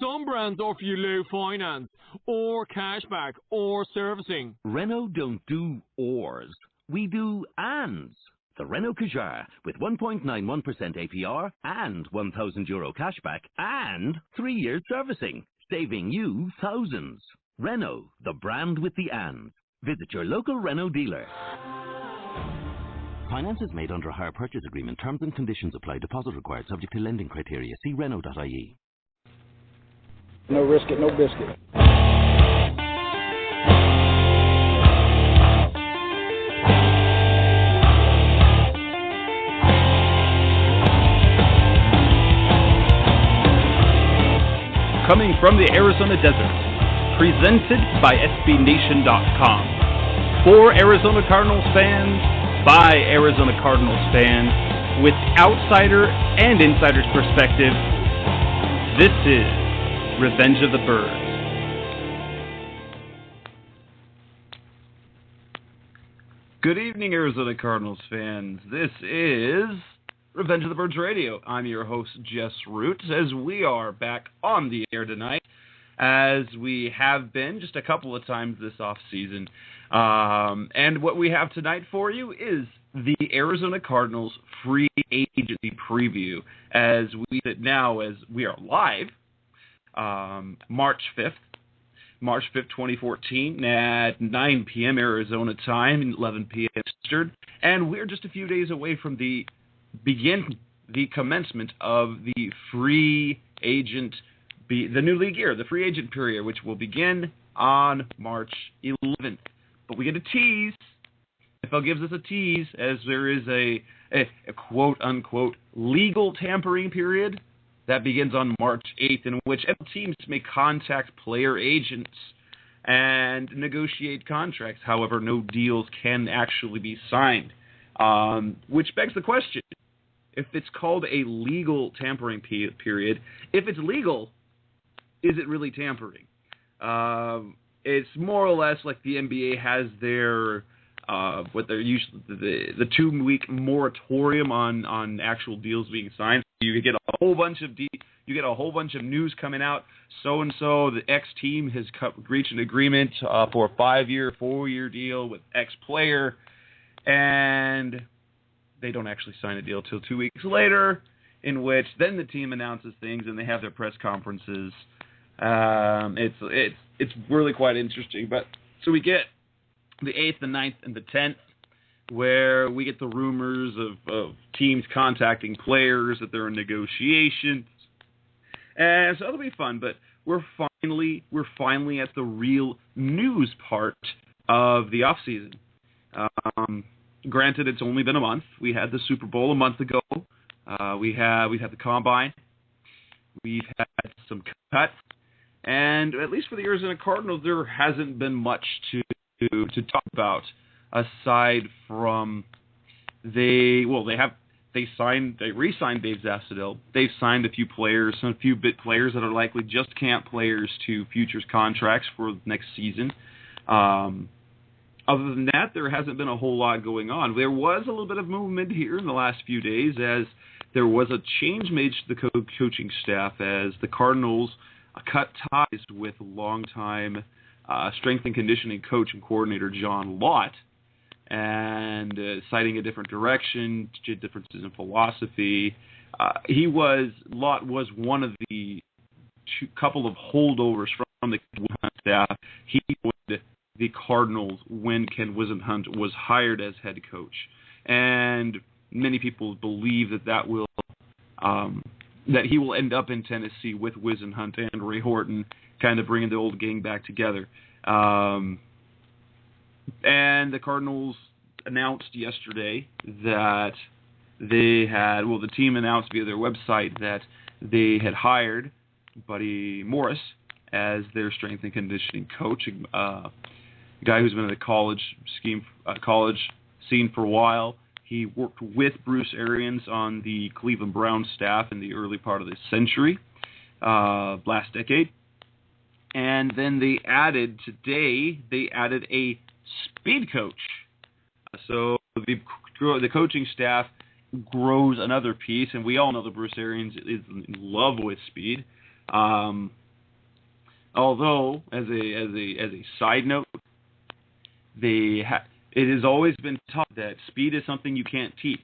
Some brands offer you low finance, or cashback, or servicing. Renault don't do ors. We do ands. The Renault Kadjar with 1.91% APR and €1,000 cashback and 3-year servicing, saving you thousands. Renault, the brand with the and. Visit your local Renault dealer. Finance is made under a hire purchase agreement. Terms and conditions apply. Deposit required subject to lending criteria. See Renault.ie. No risk it, no biscuit. Coming from the Arizona desert, presented by SBNation.com. For Arizona Cardinals fans, by Arizona Cardinals fans, with outsider and insider's perspective, this is Revenge of the Birds. Good evening, Arizona Cardinals fans. This is Revenge of the Birds Radio. I'm your host, Jess Root, as we are back on the air tonight, as we have been just a couple of times this offseason. And what we have tonight for you is the Arizona Cardinals free agency preview, as we sit now, as we are live, March 5th, 2014, at 9 p.m. Arizona time, 11 p.m. Eastern, and we're just a few days away from the commencement of the free agent, the new league year, the free agent period, which will begin on March 11th. But we get a tease. NFL gives us a tease, as there is a quote-unquote legal tampering period that begins on March 8th, in which NFL teams may contact player agents and negotiate contracts. However, no deals can actually be signed, which begs the question, if it's called a legal tampering period, if it's legal, is it really tampering? It's more or less like the NBA has their what they're usually the 2-week moratorium on actual deals being signed. You get a whole bunch of news coming out. So and so, the X team has reached an agreement for a 5-year, 4-year deal with X player, and they don't actually sign a deal till 2 weeks later, in which then the team announces things and they have their press conferences. It's really quite interesting. But so we get the 8th, the 9th, and the 10th, where we get the rumors of teams contacting players, that they're in negotiations, and so that'll be fun. But we're finally at the real news part of the offseason. Granted, it's only been a month. We had the Super Bowl a month ago. We've had the Combine. We've had some cuts. And at least for the Arizona Cardinals, there hasn't been much to talk about, aside from they re-signed Dave Zassadil. They've signed a few players, a few bit players that are likely just camp players to futures contracts for next season. Other than that, there hasn't been a whole lot going on. There was a little bit of movement here in the last few days, as there was a change made to the coaching staff, as the Cardinals cut ties with longtime strength and conditioning coach and coordinator John Lott, and citing a different direction, differences in philosophy. Lott was one of the couple of holdovers from the staff. He would the Cardinals when Ken Wisenhunt was hired as head coach, and many people believe that will that he will end up in Tennessee with Wisenhunt and Ray Horton, kind of bringing the old gang back together. And the Cardinals announced yesterday that the team announced via their website that they had hired Buddy Morris as their strength and conditioning coach, a guy who's been in the college scene for a while. He worked with Bruce Arians on the Cleveland Browns staff in the early part of the century, last decade. And then they added a speed coach. So the coaching staff grows another piece, and we all know that Bruce Arians is in love with speed. Although, as a side note, it has always been taught that speed is something you can't teach.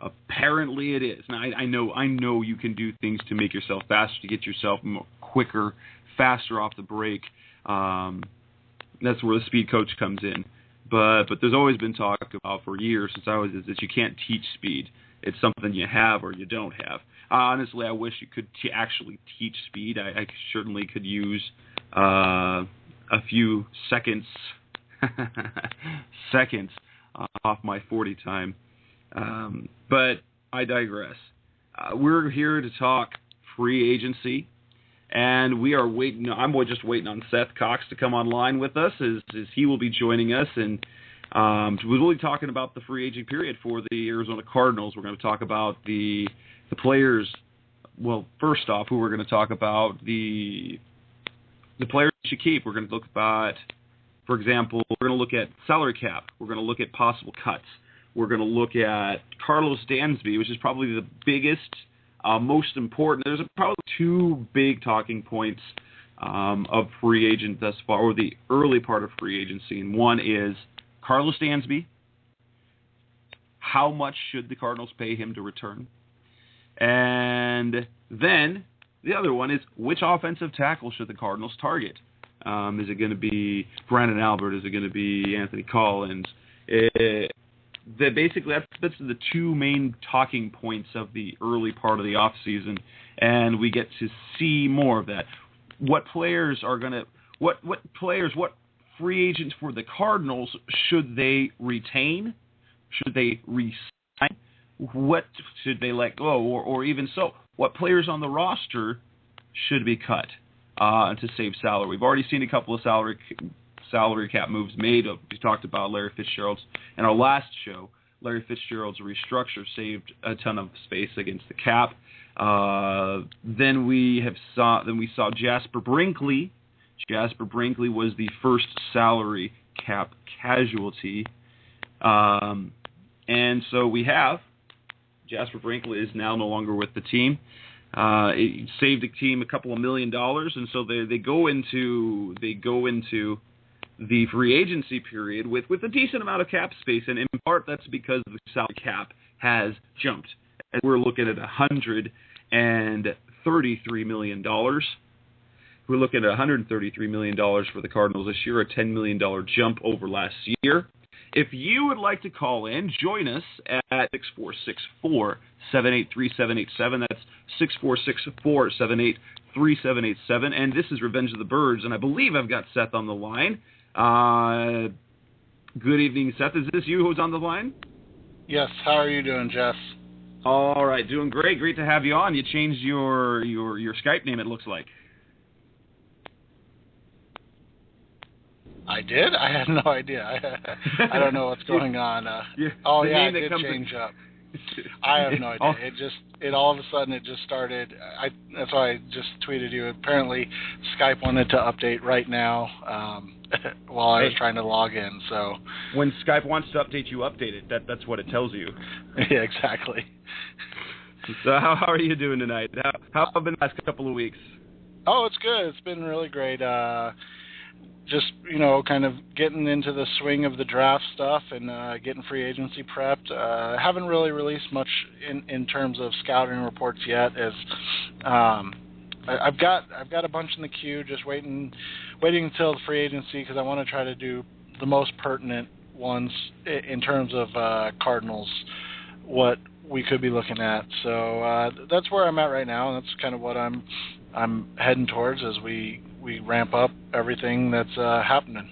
Apparently, it is. Now, I know you can do things to make yourself faster, to get yourself quicker, faster off the brake. That's where the speed coach comes in. But there's always been talk about for years since I was that you can't teach speed. It's something you have or you don't have. Honestly, I wish you could actually teach speed. I certainly could use a few seconds off my 40 time. But I digress. We're here to talk free agency, and we are waiting. I'm just waiting on Seth Cox to come online with us, as he will be joining us, and we're really talking about the free agent period for the Arizona Cardinals. We're going to talk about the players. Well, first off, who we're going to talk about the players you should keep. We're going to look at, for example, we're going to look at salary cap. We're going to look at possible cuts. We're going to look at Carlos Dansby, which is probably the biggest, most important. There's probably two big talking points of free agent thus far, or the early part of free agency. And one is Carlos Dansby. How much should the Cardinals pay him to return? And then the other one is, which offensive tackle should the Cardinals target? Is it going to be Brandon Albert? Is it going to be Anthony Collins? Basically, that's the two main talking points of the early part of the offseason, and we get to see more of that. What players are going to – what free agents for the Cardinals should they retain? Should they re-sign? What should they let go? Or even so, what players on the roster should be cut to save salary? We've already seen a couple of salary cap moves made. We talked about Larry Fitzgerald's in our last show. Larry Fitzgerald's restructure saved a ton of space against the cap. Then we saw Jasper Brinkley. Jasper Brinkley was the first salary cap casualty, and so we have Jasper Brinkley is now no longer with the team. It saved the team a couple of $1 million, and so they go into the free agency period with a decent amount of cap space, and in part that's because the salary cap has jumped. And we're looking at $133 million. We're looking at $133 million for the Cardinals this year, a $10 million jump over last year. If you would like to call in, join us at 646-478-3787. That's 646-478-3787. And this is Revenge of the Birds, and I believe I've got Seth on the line. Good evening, Seth. Is this you who's on the line? Yes. How are you doing, Jess? All right, doing great. Great to have you on. You changed your Skype name, it looks like. I did? I had no idea. I don't know what's going on. I did change up. I have no idea. It all of a sudden it just started. That's why I just tweeted you. Apparently, Skype wanted to update right now while I was trying to log in. So when Skype wants to update, you update it. That's what it tells you. Yeah, exactly. So how are you doing tonight? How have been the last couple of weeks? Oh, it's good. It's been really great. Just, kind of getting into the swing of the draft stuff and getting free agency prepped. Haven't really released much in terms of scouting reports yet, as I've got a bunch in the queue, just waiting until the free agency, because I want to try to do the most pertinent ones in terms of Cardinals, what we could be looking at. So that's where I'm at right now, and that's kind of what I'm heading towards as we ramp up everything that's happening.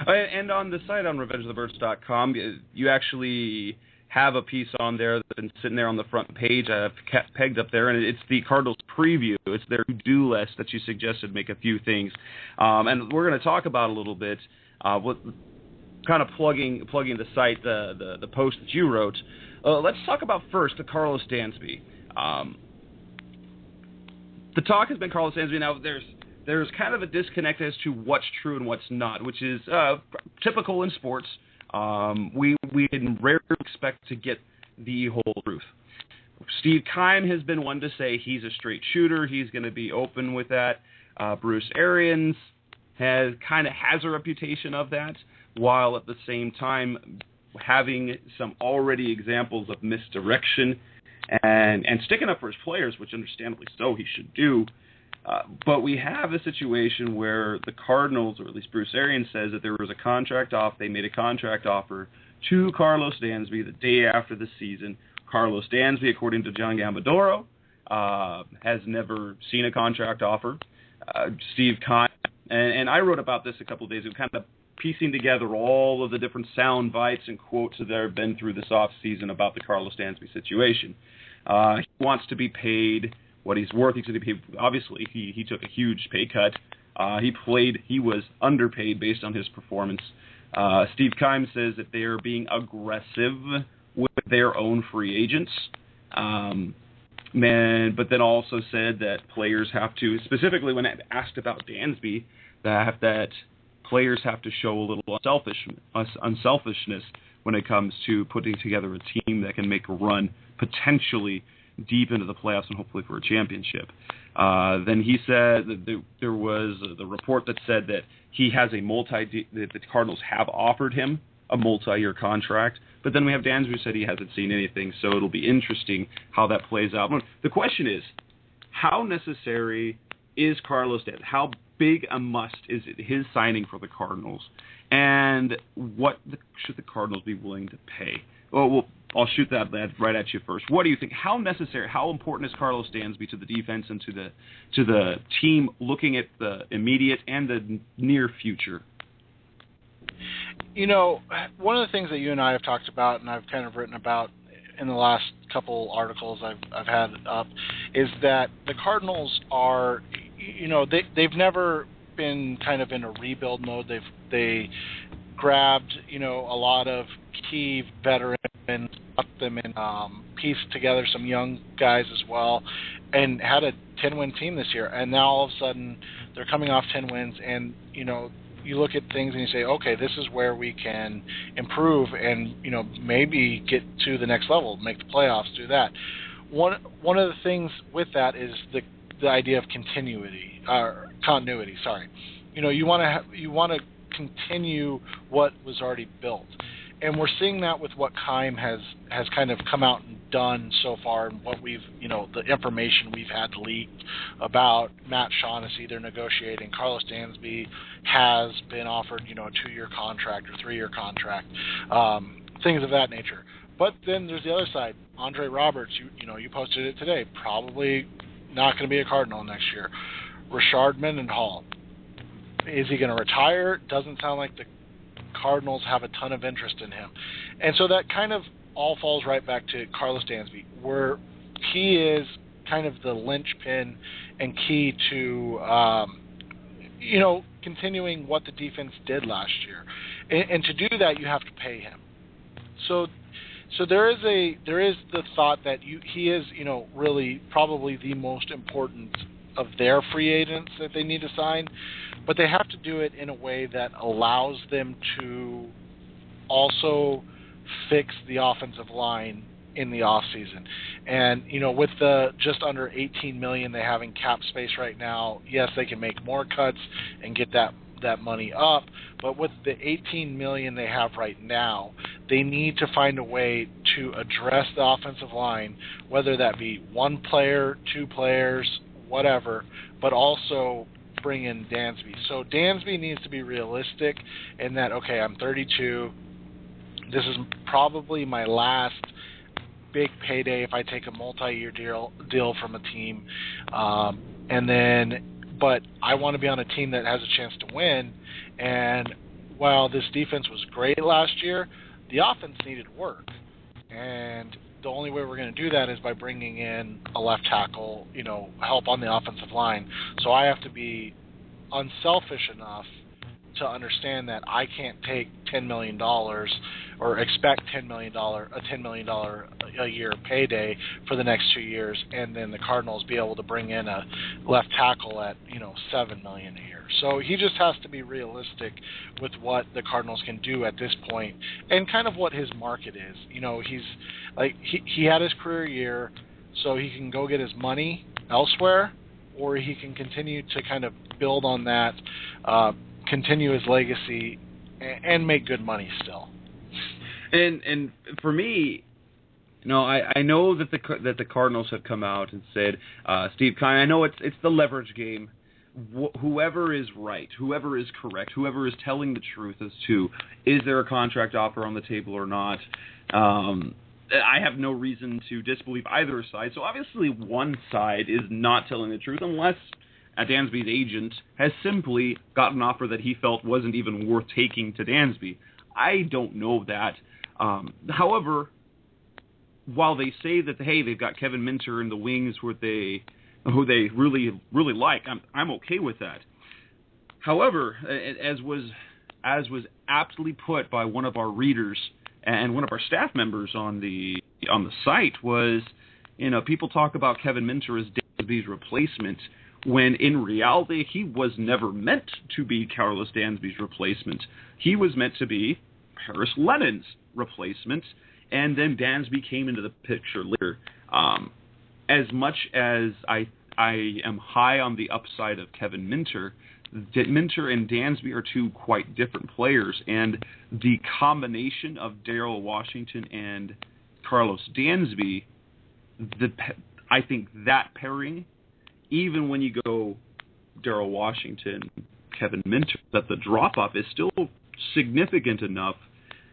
And on the site on RevengeOfTheBirds.com, you actually have a piece on there that's been sitting there on the front page. I've pegged up there, and it's the Cardinals preview. It's their to-do list that you suggested make a few things. And we're going to talk about a little bit, kind of plugging the site, the post that you wrote. Let's talk about first the Carlos Dansby. The talk has been Carlos Dansby. Now, there's kind of a disconnect as to what's true and what's not, which is typical in sports. We can rarely expect to get the whole truth. Steve Keim has been one to say he's a straight shooter. He's going to be open with that. Bruce Arians has a reputation of that, while at the same time having some already examples of misdirection and sticking up for his players, which understandably so he should do. But we have a situation where the Cardinals, or at least Bruce Arians, says that there was a contract off. They made a contract offer to Carlos Dansby the day after the season. Carlos Dansby, according to John Gambadoro, has never seen a contract offer. Steve Keim, and I wrote about this a couple of days ago, kind of piecing together all of the different sound bites and quotes that there have been through this offseason about the Carlos Dansby situation. He wants to be paid what he's worth. He's going to be paid. Obviously, he took a huge pay cut. He was underpaid based on his performance. Steve Keim says that they are being aggressive with their own free agents. But then also said that players have to, specifically when asked about Dansby, that players have to show a little unselfishness when it comes to putting together a team that can make a run potentially deep into the playoffs and hopefully for a championship. Then he said that there was the report that said that he has that the Cardinals have offered him a multi-year contract. But then we have Dansby who said he hasn't seen anything, so it'll be interesting how that plays out. The question is, how necessary is Carlos Dansby? How big a must is it, his signing for the Cardinals? And what should the Cardinals be willing to pay? Well, I'll shoot that right at you first. What do you think? How necessary, how important is Carlos Dansby to the defense and to the team looking at the immediate and the near future? One of the things that you and I have talked about, and I've kind of written about in the last couple articles I've had up, is that the Cardinals are, they've never been kind of in a rebuild mode. They grabbed, a lot of key veterans and put them in, pieced together some young guys as well, and had a 10-win team this year. And now all of a sudden they're coming off 10 wins, and you look at things and you say, okay, this is where we can improve and, maybe get to the next level, make the playoffs, do that. One of the things with that is the idea of continuity. Sorry. You want to continue what was already built. And we're seeing that with what Keim has kind of come out and done so far, and what we've, the information we've had leaked about Matt Shaughnessy. They're negotiating. Carlos Dansby has been offered, a 2-year contract or 3-year contract, things of that nature. But then there's the other side. Andre Roberts, you posted it today, probably not going to be a Cardinal next year. Rashard Mendenhall, is he going to retire? Doesn't sound like the Cardinals have a ton of interest in him. And so that kind of all falls right back to Carlos Dansby, where he is kind of the linchpin and key to, continuing what the defense did last year. And to do that, you have to pay him. So there is the thought that he is, really probably the most important of their free agents that they need to sign, but they have to do it in a way that allows them to also fix the offensive line in the offseason. And, with the just under $18 million they have in cap space right now, yes, they can make more cuts and get that money up, but with the $18 million they have right now, they need to find a way to address the offensive line, whether that be one player, 2 players, whatever, but also bring in Dansby. So Dansby needs to be realistic in that, okay, I'm 32. This is probably my last big payday if I take a multi-year deal from a team. But I want to be on a team that has a chance to win. And while this defense was great last year, the offense needed work. And the only way we're going to do that is by bringing in a left tackle, help on the offensive line. So I have to be unselfish enough to understand that I can't take $10 million or expect a $10 million a year payday for the next 2 years, and then the Cardinals be able to bring in a left tackle at $7 million a year. So he just has to be realistic with what the Cardinals can do at this point, and kind of what his market is. He's like he had his career year. so he can go get his money elsewhere, or he can continue to kind of build on that, continue his legacy, and make good money still. And for me, I know that the Cardinals have come out and said, Steve Keim, I know it's the leverage game. Whoever is right, whoever is correct, whoever is telling the truth as to is there a contract offer on the table or not, I have no reason to disbelieve either side. So obviously one side is not telling the truth unless Dansby's agent has simply got an offer that he felt wasn't even worth taking to Dansby. I don't know that. However, while they say that, hey, they've got Kevin Minter in the wings who they really, really like, I'm okay with that. However, as was aptly put by one of our readers and one of our staff members on the site was, people talk about Kevin Minter as Dansby's replacement, when in reality he was never meant to be Carlos Dansby's replacement. He was meant to be Paris Lennon's replacement, and then Dansby came into the picture later. As much as I am high on the upside of Kevin Minter, Minter and Dansby are two quite different players, and the combination of Daryl Washington and Carlos Dansby, I think that pairing, even when you go Daryl Washington, Kevin Minter, that the drop-off is still significant enough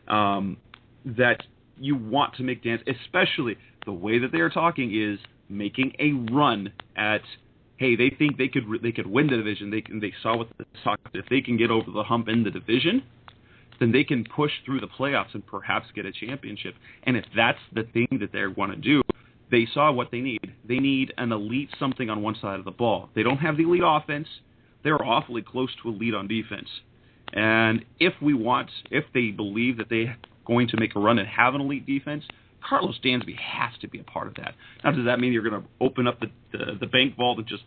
that you want to make especially the way that they are talking is making a run at, hey, they think they could win the division. They saw what the Sox, if they can get over the hump in the division, then they can push through the playoffs and perhaps get a championship. And if that's the thing that they want to do, they saw what they need. They need an elite something on one side of the ball. They don't have the elite offense. They're awfully close to elite on defense. And if they believe that they're going to make a run and have an elite defense, Carlos Dansby has to be a part of that. Now, does that mean you're going to open up the bank vault and just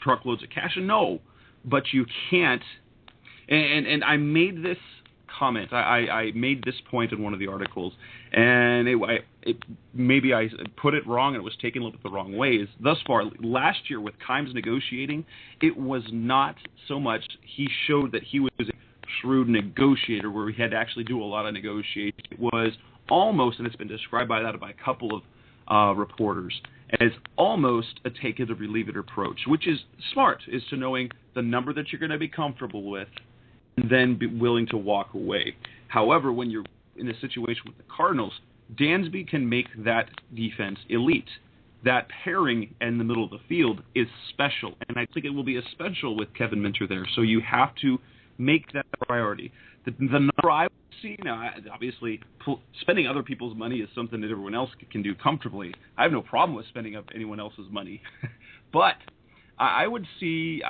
truckloads of cash? No, but you can't. And I made this comment. I made this point in one of the articles, and maybe I put it wrong and it was taken a little bit the wrong ways. Thus far, last year with Keim's negotiating, it was not so much he showed that he was a shrewd negotiator where he had to actually do a lot of negotiation. It was almost, and it's been described by a couple of reporters, as almost a take it or leave it approach, which is smart, is to knowing the number that you're going to be comfortable with and then be willing to walk away. However, when you're in a situation with the Cardinals, Dansby can make that defense elite. That pairing in the middle of the field is special, and I think it will be as special with Kevin Minter there. So you have to make that a priority. The number I would see, now, obviously, spending other people's money is something that everyone else can do comfortably. I have no problem with spending up anyone else's money. But I would be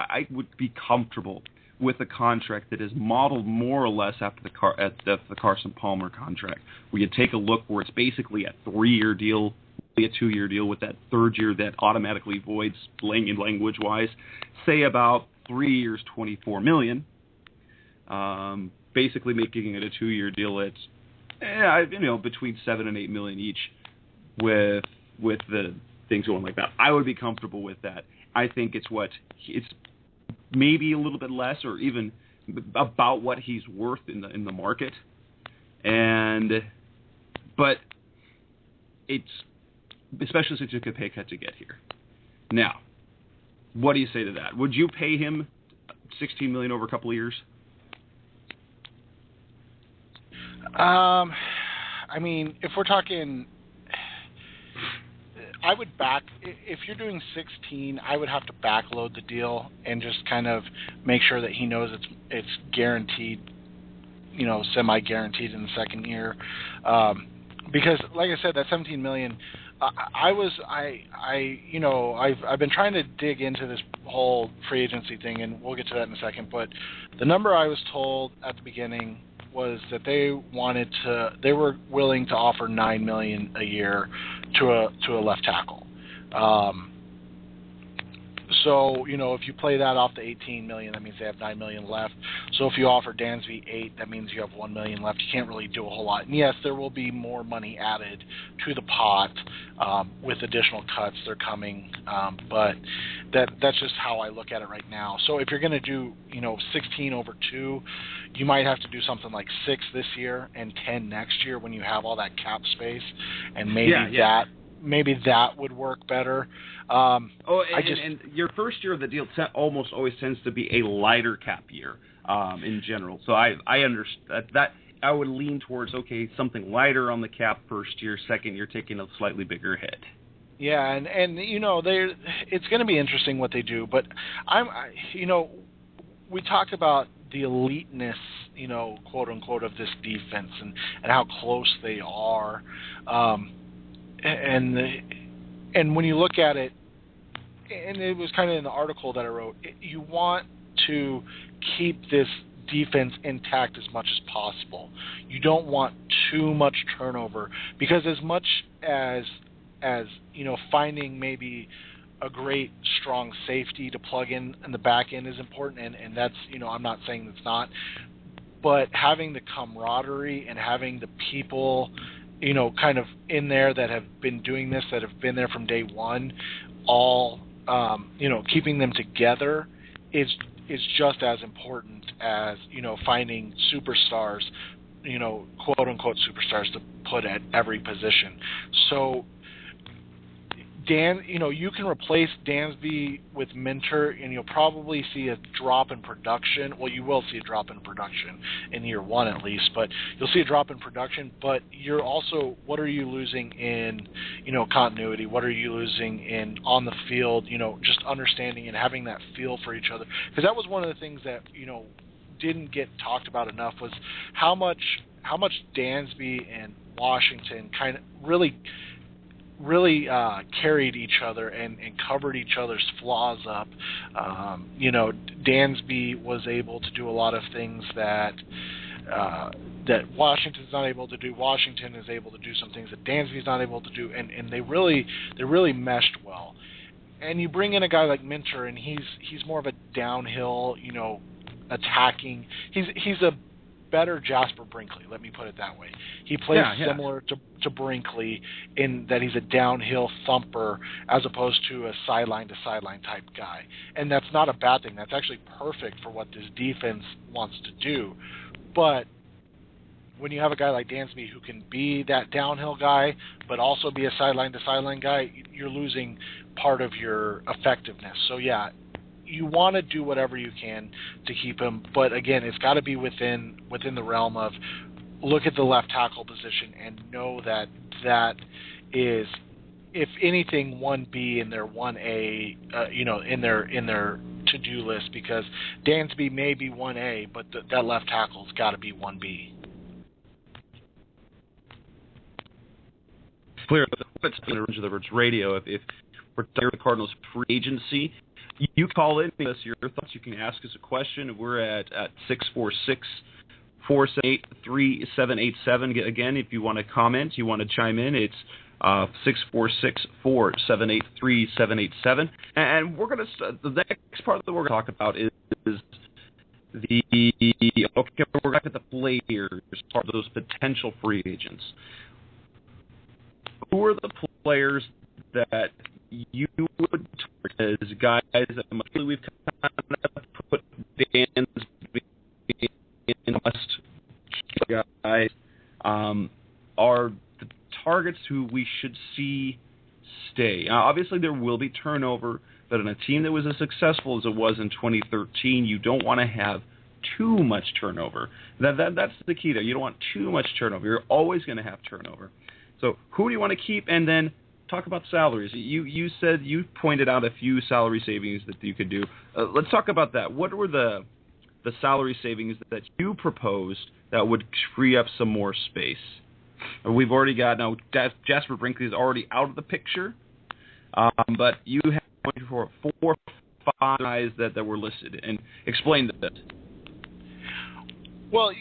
comfortable with a contract that is modeled more or less after the Carson Palmer contract, where you take a look where it's basically a 3-year deal, a 2-year deal with that third year that automatically voids language-wise, say about 3 years, $24 million. Basically making it a 2-year deal at between $7 and $8 million each, with the things going like that. I would be comfortable with that. I think it's maybe a little bit less, or even about what he's worth in the market, but it's especially since you took a pay cut to get here. Now, what do you say to that? Would you pay him $16 million over a couple of years? I mean, if we're talking, I would if you're doing 16, I would have to backload the deal and just kind of make sure that he knows it's guaranteed, semi-guaranteed in the second year. Because, like I said, that $17 million, I've been trying to dig into this whole free agency thing, and we'll get to that in a second, but the number I was told at the beginning was that they were willing to offer $9 million a year to a left tackle. So, if you play that off the $18 million, that means they have $9 million left. So if you offer Dansby $8, that means you have $1 million left. You can't really do a whole lot. And yes, there will be more money added to the pot with additional cuts. They're coming, but that's just how I look at it right now. So if you're going to do 16 over 2, you might have to do something like 6 this year and 10 next year when you have all that cap space, and maybe that would work better. And your first year of the deal almost always tends to be a lighter cap year in general. So I understand that. I would lean towards something lighter on the cap first year. Second year, taking a slightly bigger hit. Yeah, and it's going to be interesting what they do. But we talk about the eliteness, quote unquote, of this defense and how close they are, and when you look at it, and it was kind of in the article that I wrote, you want to keep this defense intact as much as possible. You don't want too much turnover, because as much as finding maybe a great strong safety to plug in the back end is important, and that's I'm not saying it's not, but having the camaraderie and having the people kind of in there that have been doing this, that have been there from day one, all keeping them together is just as important as finding superstars, quote unquote superstars to put at every position. So you can replace Dansby with Minter, and you'll probably see a drop in production. Well, you will see a drop in production in year one at least, but you'll see a drop in production. But you're also, what are you losing in, continuity? What are you losing in on the field? Just understanding and having that feel for each other. Because that was one of the things that didn't get talked about enough, was how much Dansby and Washington kind of really carried each other and covered each other's flaws up. Dansby was able to do a lot of things that Washington's not able to do. Washington is able to do some things that Dansby's not able to do, and they really meshed well. And you bring in a guy like Minter, and he's more of a downhill, attacking. He's a better Jasper Brinkley, let me put it that way. He plays similar to Brinkley in that he's a downhill thumper as opposed to a sideline-to-sideline type guy. And that's not a bad thing. That's actually perfect for what this defense wants to do. But when you have a guy like Dansby who can be that downhill guy but also be a sideline-to-sideline guy, you're losing part of your effectiveness. So, you want to do whatever you can to keep him, but again, it's got to be within the realm of look at the left tackle position and know that is, if anything, 1B in their 1A, in their to-do list, because Dansby may be 1A, but that left tackle's got to be 1B. Clear. It's in the Birds Radio. If we're talking the Cardinals free agency, you call in, give us your thoughts. You can ask us a question. We're at 646-478-3787. Again, if you want to comment, you want to chime in, it's 646-478-3787. And we're going to the next part that we're going to talk about is we're back at the players, part of those potential free agents. Who are the players that you would target as guys that we've kind of put Dansby in must guys are the targets who we should see stay. Now, obviously, there will be turnover, but on a team that was as successful as it was in 2013, you don't want to have too much turnover. That's the key there. You don't want too much turnover. You're always going to have turnover. So who do you want to keep? And then talk about salaries. You said you pointed out a few salary savings that you could do. Let's talk about that. What were the salary savings that you proposed that would free up some more space? We've already got now. Jasper Brinkley is already out of the picture, but you have 4 or 5 guys that were listed. And explain that. Well,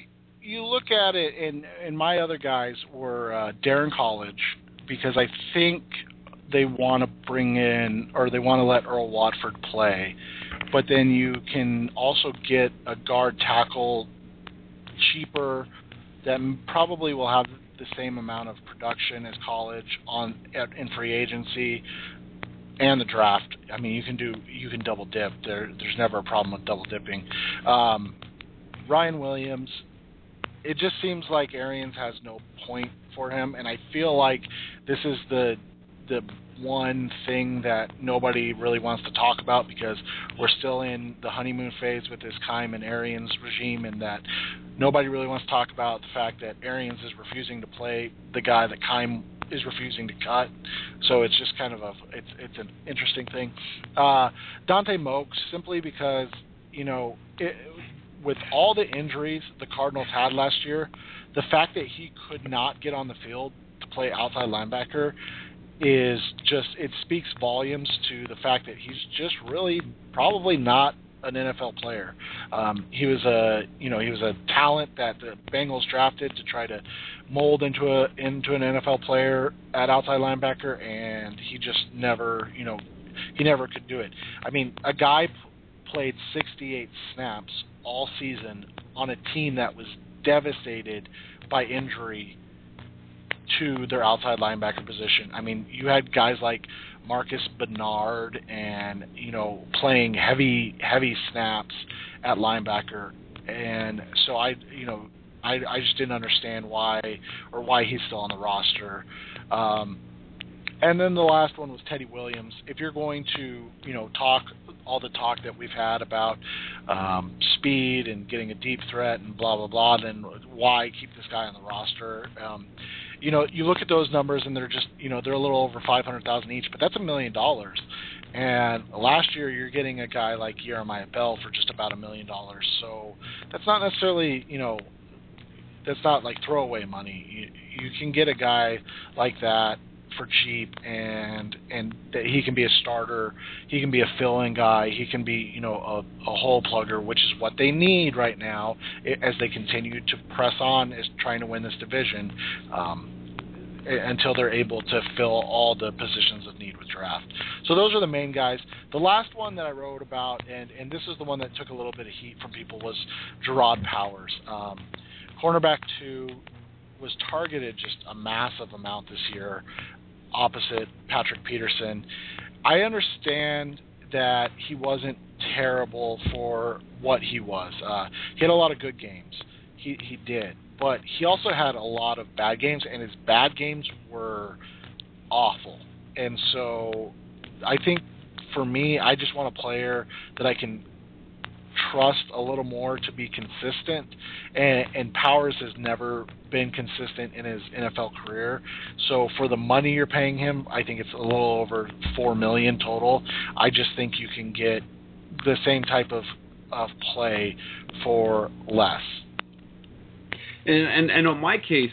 you look at it, and my other guys were Darren College, because I think they want to bring in, or they want to let Earl Watford play, but then you can also get a guard tackle cheaper that probably will have the same amount of production as college in free agency and the draft. I mean, you can double dip. There's never a problem with double dipping. Ryan Williams, it just seems like Arians has no point for him, and I feel like this is the one thing that nobody really wants to talk about because we're still in the honeymoon phase with this Keim and Arians regime, and that nobody really wants to talk about the fact that Arians is refusing to play the guy that Keim is refusing to cut. So it's just kind of it's an interesting thing. Dante Mokes, simply because, with all the injuries the Cardinals had last year, the fact that he could not get on the field to play outside linebacker is just, it speaks volumes to the fact that he's just really probably not an NFL player. He was a talent that the Bengals drafted to try to mold into an NFL player at outside linebacker, and he just never could do it. I mean, a guy played 68 snaps all season on a team that was devastated by injury to their outside linebacker position. I mean, you had guys like Marcus Bernard and, playing heavy snaps at linebacker. And so I just didn't understand why he's still on the roster. And then the last one was Teddy Williams. If you're going to, talk all the talk that we've had about speed and getting a deep threat and blah, blah, blah, then why keep this guy on the roster? You look at those numbers and they're just, they're a little over $500,000 each, but that's $1 million. And last year you're getting a guy like Jeremiah Bell for just about $1 million. So that's not necessarily, that's not like throwaway money. You can get a guy like that for cheap, and that he can be a starter, he can be a fill-in guy, he can be a hole plugger, which is what they need right now as they continue to press on as trying to win this division until they're able to fill all the positions of need with draft. So those are the main guys. The last one that I wrote about, and this is the one that took a little bit of heat from people, was Gerard Powers. Cornerback 2 was targeted just a massive amount this year opposite Patrick Peterson. I understand that he wasn't terrible for what he was. He had a lot of good games. He did. But he also had a lot of bad games, and his bad games were awful. And so I think for me, I just want a player that I can trust a little more to be consistent, and Powers has never been consistent in his NFL career. So for the money you're paying him, I think it's a little over $4 million total. I just think you can get the same type of play for less. And in my case,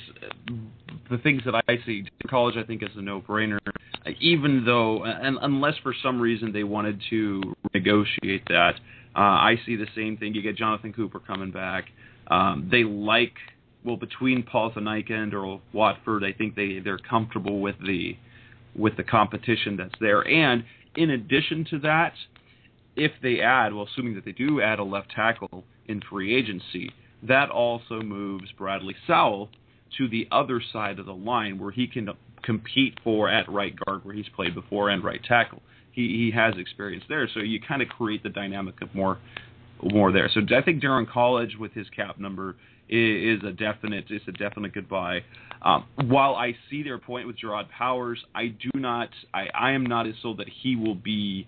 the things that I see, college I think is a no-brainer, even though, and unless for some reason they wanted to negotiate that, I see the same thing. You get Jonathan Cooper coming back. They between Paul Thanaika and Earl Watford, I think they're comfortable with the competition that's there. And in addition to that, if they assuming that they do add a left tackle in free agency, that also moves Bradley Sowell to the other side of the line where he can compete at right guard where he's played before and right tackle. He has experience there, so you kind of create the dynamic of more there. So I think Darren College with his cap number is a definite goodbye. While I see their point with Gerard Powers, I am not as sold that he will be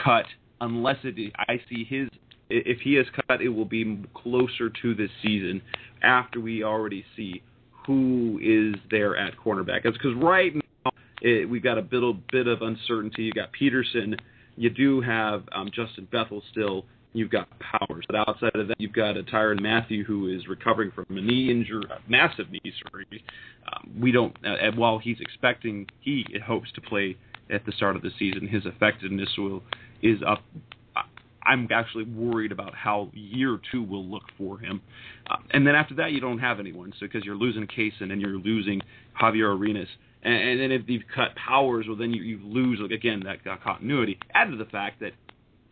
cut unless if he is cut, it will be closer to this season after we already see who is there at cornerback. That's because right now we've got a bit of uncertainty. You got Peterson, you do have Justin Bethel still, you've got Powers. But outside of that, you've got a Tyrann Mathieu who is recovering from a knee injury, massive knee surgery. While he hopes to play at the start of the season, his effectiveness is up. I'm actually worried about how year 2 will look for him. And then after that, you don't have anyone. So because you're losing Kaysen and you're losing Javier Arenas, And then if you've cut Powers, well, then you lose, again, that continuity. Add to the fact that,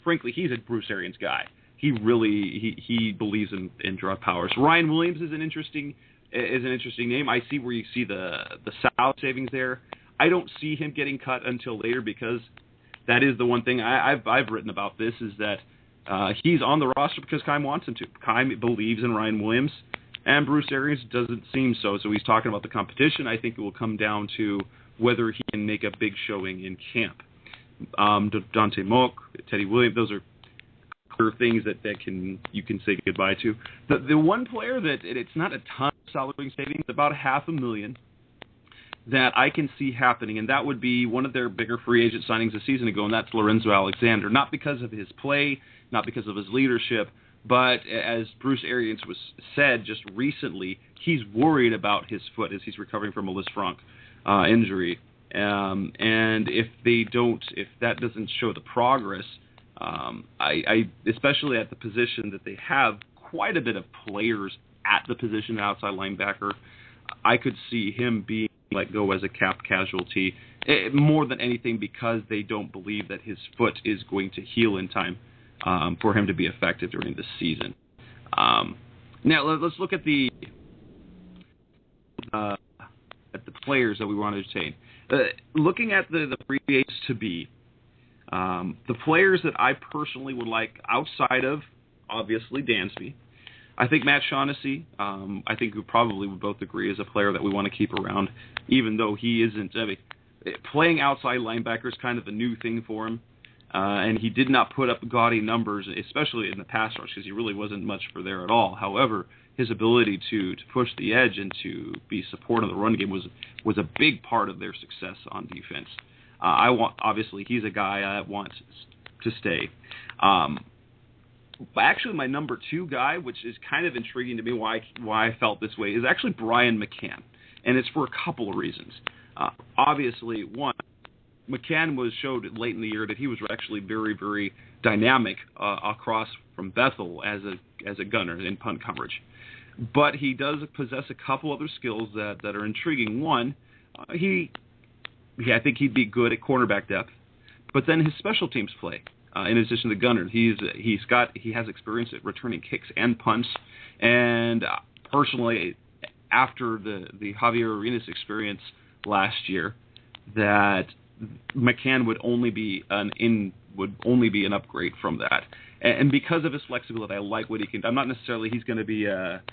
frankly, he's a Bruce Arians guy. He really he believes in Gerard Powers. Ryan Williams is an interesting name. I see where you see the salary savings there. I don't see him getting cut until later because that is the one thing I've written about this is that he's on the roster because Keim wants him to. Keim believes in Ryan Williams, and Bruce Arians doesn't seem so. So he's talking about the competition. I think it will come down to whether he can make a big showing in camp. Dante Moak, Teddy Williams, those are things that you can say goodbye to. The one player that it's not a ton of salary savings, about $500,000 that I can see happening, and that would be one of their bigger free agent signings a season ago, and that's Lorenzo Alexander. Not because of his play, not because of his leadership, but as Bruce Arians said just recently, he's worried about his foot as he's recovering from a Lisfranc injury. And if that doesn't show the progress, I especially at the position that they have quite a bit of players at the position outside linebacker, I could see him being let go as a cap casualty more than anything because they don't believe that his foot is going to heal in time for him to be effective during the season. Now let's look at the players that we want to entertain. Looking at the free agents to be, the players that I personally would like outside of, obviously, Dansby. I think Matt Shaughnessy, I think we probably would both agree, is a player that we want to keep around, even though he isn't. Playing outside linebacker is kind of a new thing for him, and he did not put up gaudy numbers, especially in the pass rush, because he really wasn't much for there at all. However, his ability to push the edge and to be supportive of the run game was a big part of their success on defense. Obviously, he's a guy I want to stay. Actually, my number 2 guy, which is kind of intriguing to me why I felt this way, is actually Brian McCann, and it's for a couple of reasons. Obviously, one, McCann showed late in the year that he was actually very, very dynamic across from Bethel as a gunner in punt coverage. But he does possess a couple other skills that are intriguing. One, I think he'd be good at cornerback depth, but then his special teams play. In addition to gunner, he has experience at returning kicks and punts. And personally, after the Javier Arenas experience last year, that McCann would only be an upgrade from that. And because of his flexibility, I like what he can. I'm not necessarily he's going to be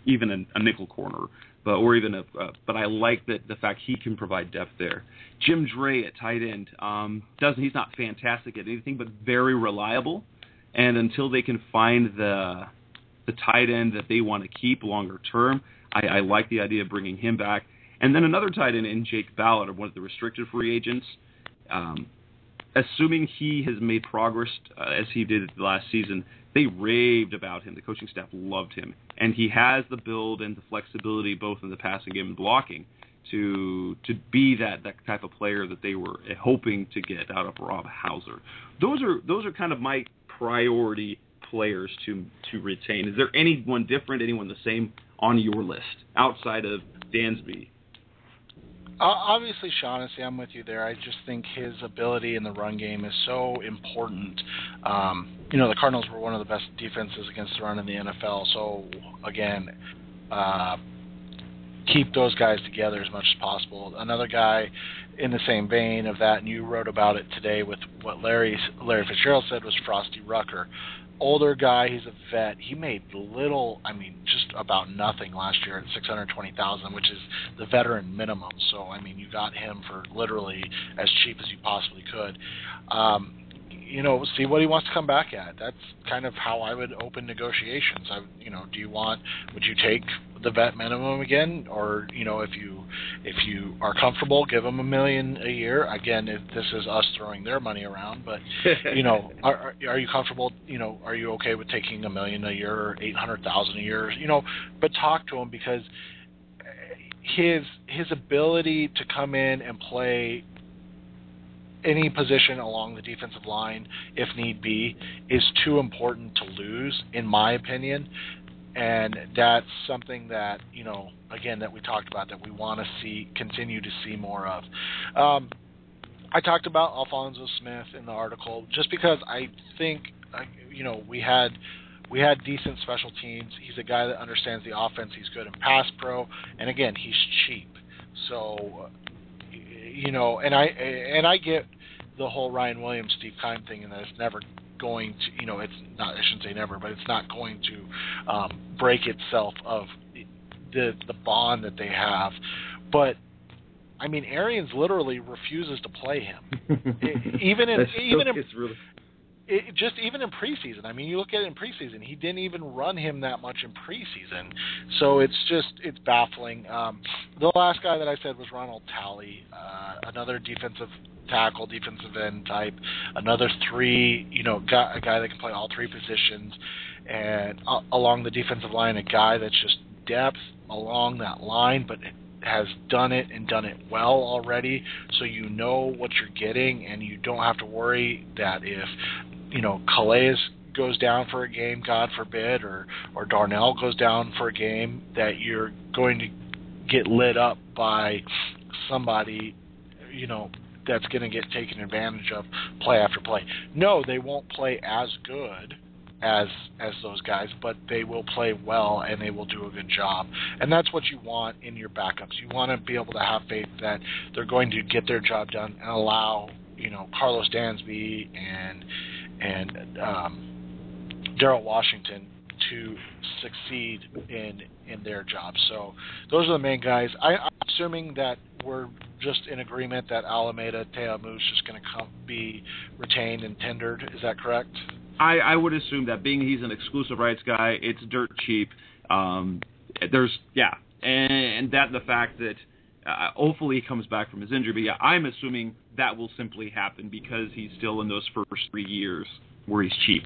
even a nickel corner, but I like that the fact he can provide depth there. Jim Dre at tight end he's not fantastic at anything, but very reliable. And until they can find the tight end that they want to keep longer term, I like the idea of bringing him back. And then another tight end in Jake Ballard, one of the restricted free agents. Assuming he has made progress as he did last season, they raved about him. The coaching staff loved him. And he has the build and the flexibility both in the passing game and blocking to be that type of player that they were hoping to get out of Rob Hauser. Those are kind of my priority players to retain. Is there anyone different, anyone the same on your list outside of Dansby? Obviously, Shaughnessy, I'm with you there. I just think his ability in the run game is so important. The Cardinals were one of the best defenses against the run in the NFL. So, again, keep those guys together as much as possible. Another guy in the same vein of that, and you wrote about it today with what Larry Fitzgerald said, was Frosty Rucker. Older guy, he's a vet. He made just about nothing last year at $620,000, which is the veteran minimum. So, you got him for literally as cheap as you possibly could. See what he wants to come back at. That's kind of how I would open negotiations. Would you take the vet minimum again, or if you are comfortable, give him $1 million a year. Again, if this is us throwing their money around, but are you comfortable? Are you okay with taking $1 million a year or $800,000 a year? But talk to him, because his ability to come in and play any position along the defensive line, if need be, is too important to lose, in my opinion. And that's something that, again, that we talked about that we want to continue to see more of. I talked about Alphonso Smith in the article just because I think, we had decent special teams. He's a guy that understands the offense. He's good in pass pro, and again, he's cheap. So, and I get the whole Ryan Williams, Steve Keim thing, and that it's never going to, it's not, I shouldn't say never, but it's not going to break itself of the bond that they have. But I mean, Arians literally refuses to play him, even in preseason. I mean, you look at it in preseason, he didn't even run him that much in preseason. So it's baffling. The last guy that I said was Ronald Talley, another defensive tackle, defensive end type, another a guy that can play all three positions, and along the defensive line, a guy that's just depth along that line, but has done it and done it well already, so you know what you're getting, and you don't have to worry that if Calais goes down for a game, God forbid, or Darnell goes down for a game, that you're going to get lit up by somebody that's going to get taken advantage of play after play. No, they won't play as good as those guys, but they will play well and they will do a good job. And that's what you want in your backups. You want to be able to have faith that they're going to get their job done and allow Carlos Dansby and Darrell Washington to succeed in their job. So those are the main guys. I'm assuming that we're just in agreement that Alameda Te'amu is just going to be retained and tendered. Is that correct? I would assume that, being he's an exclusive rights guy, it's dirt cheap. And that the fact that hopefully he comes back from his injury. But yeah, I'm assuming that will simply happen because he's still in those first 3 years where he's cheap.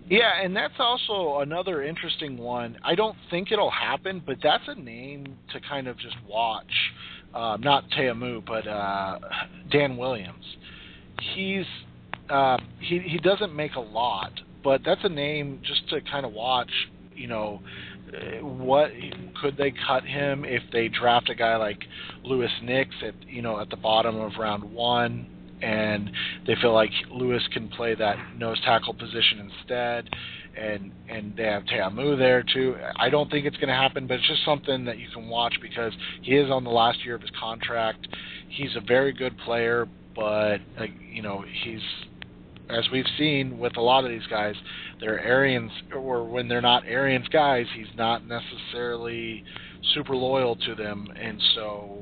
Yeah, and that's also another interesting one. I don't think it'll happen, but that's a name to kind of just watch. Not Te'amu, but Dan Williams. He doesn't make a lot, but that's a name just to kind of watch. What could they cut him if they draft a guy like Lewis Nix at the bottom of round 1, and they feel like Lewis can play that nose tackle position instead, and they have Te'amu there too. I don't think it's going to happen, but it's just something that you can watch because he is on the last year of his contract. He's a very good player, but he's, as we've seen with a lot of these guys, they're Arians, or when they're not Arians guys, he's not necessarily super loyal to them, and so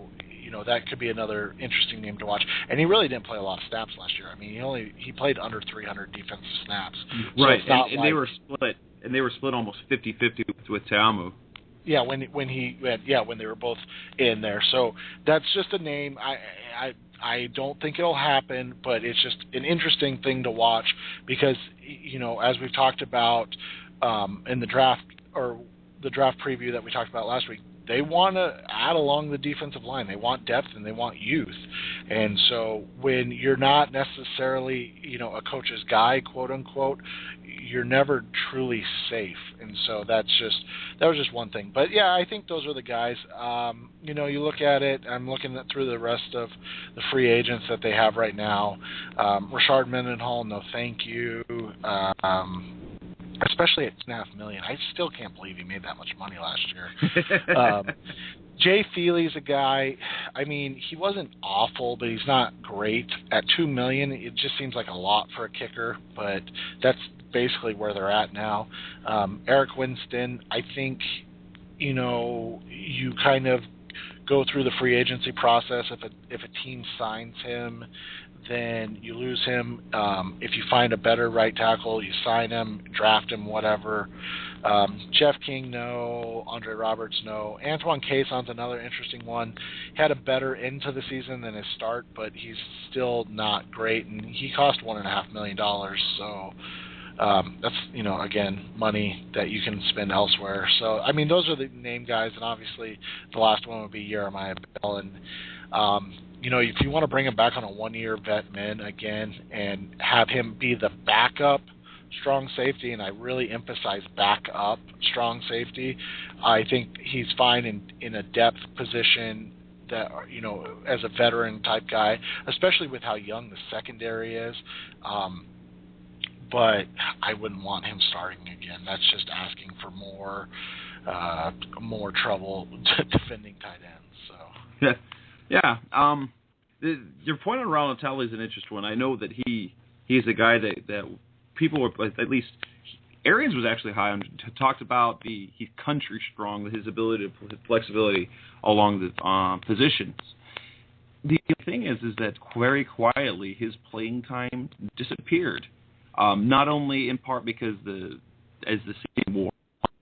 that could be another interesting name to watch. And he really didn't play a lot of snaps last year. I mean, he played under 300 defensive snaps. Right, so and they were split almost 50-50 with Te'amu. Yeah, when they were both in there. So that's just a name. I don't think it'll happen, but it's just an interesting thing to watch because as we've talked about in the draft, or the draft preview that we talked about last week, they want to add along the defensive line. They want depth and they want youth. And so when you're not necessarily, a coach's guy, quote unquote, you're never truly safe. And so that was just one thing. But yeah, I think those are the guys. You look at it, I'm looking through the rest of the free agents that they have right now. Rashard Mendenhall, no thank you. Especially at $2.5 million. I still can't believe he made that much money last year. Jay Feely's a guy, I mean, he wasn't awful, but he's not great. At $2 million, it just seems like a lot for a kicker, but that's basically where they're at now. Eric Winston, I think, you kind of go through the free agency process. If a team signs him, then you lose him. If you find a better right tackle, you sign him, draft him, whatever. Jeff King, no. Andre Roberts, no. Antoine Caisson's another interesting one. He had a better end to the season than his start, but he's still not great, and he cost $1.5 million. So that's, again, money that you can spend elsewhere. So, I mean, those are the name guys, and obviously the last one would be Jeremiah Bell. And, if you want to bring him back on a 1-year vet min again and have him be the backup strong safety, and I really emphasize back up strong safety. I think he's fine in a depth position that, as a veteran type guy, especially with how young the secondary is. But I wouldn't want him starting again. That's just asking for more trouble defending tight ends. So yeah. Your point on Ronald Talley is an interesting one. I know that he's a guy that people were, at least Arians was actually high on, talked about he's country strong, his ability to his flexibility along the positions. The thing is that very quietly his playing time disappeared. Not only in part because as the season wore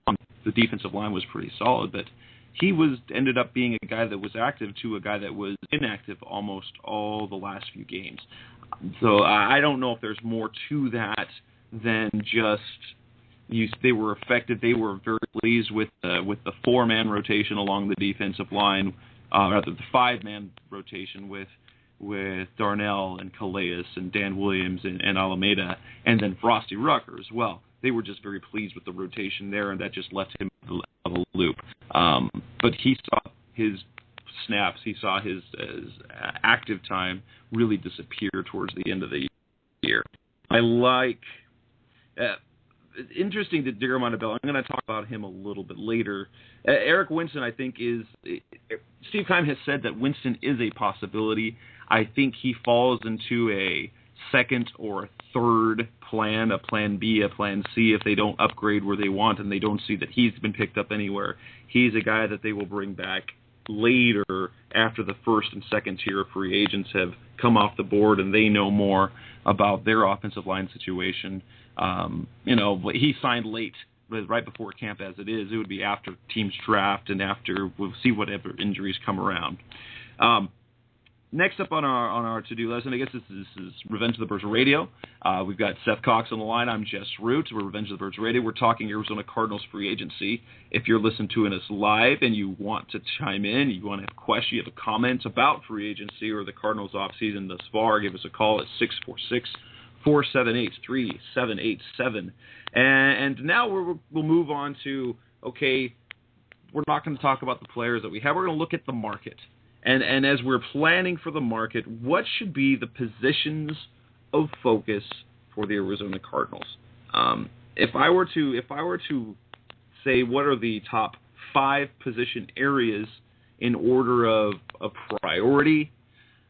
on, the defensive line was pretty solid, but he ended up being a guy that was active to a guy that was inactive almost all the last few games. So I don't know if there's more to that than just they were effective. They were very pleased with the 4-man rotation along the defensive line, rather the 5-man rotation with Darnell and Calais and Dan Williams and Alameda, and then Frosty Rucker as well. They were just very pleased with the rotation there, and that just left him out of a loop. But he saw his snaps, he saw his active time really disappear towards the end of the year. I like... interesting that Digger Montebello. I'm going to talk about him a little bit later. Eric Winston, I think, Steve Keim has said that Winston is a possibility. I think he falls into a second or a third plan, a plan B, a plan C, if they don't upgrade where they want and they don't see that he's been picked up anywhere. He's a guy that they will bring back later after the first and second tier of free agents have come off the board and they know more about their offensive line situation. He signed late, right before camp as it is. It would be after teams draft and after we'll see whatever injuries come around. Next up on our to-do list, and I guess this is Revenge of the Birds Radio. We've got Seth Cox on the line. I'm Jess Root. We're Revenge of the Birds Radio. We're talking Arizona Cardinals free agency. If you're listening to us live and you want to chime in, you want to have a question, you have a comment about free agency or the Cardinals offseason thus far, give us a call at 646-478-3787. And now we'll move on to, okay, we're not going to talk about the players that we have. We're going to look at the market. And as we're planning for the market, what should be the positions of focus for the Arizona Cardinals? If I were to say what are the top 5 position areas in order of priority,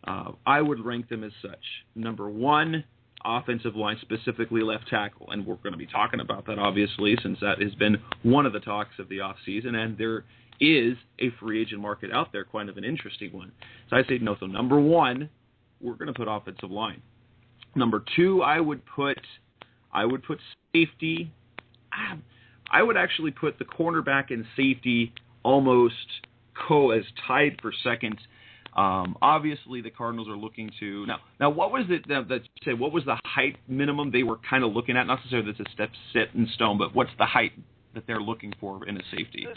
I would rank them as such. Number 1, offensive line, specifically left tackle, and we're going to be talking about that obviously since that has been one of the talks of the offseason, and there is a free agent market out there, quite of an interesting one. So I say no. So number 1, we're going to put offensive line. Number 2, I would put safety. I would actually put the cornerback and safety almost as tied for second. Obviously, the Cardinals are looking to now. What was it that you said? What was the height minimum they were kind of looking at? Not necessarily that's a step set in stone, but what's the height that they're looking for in a safety?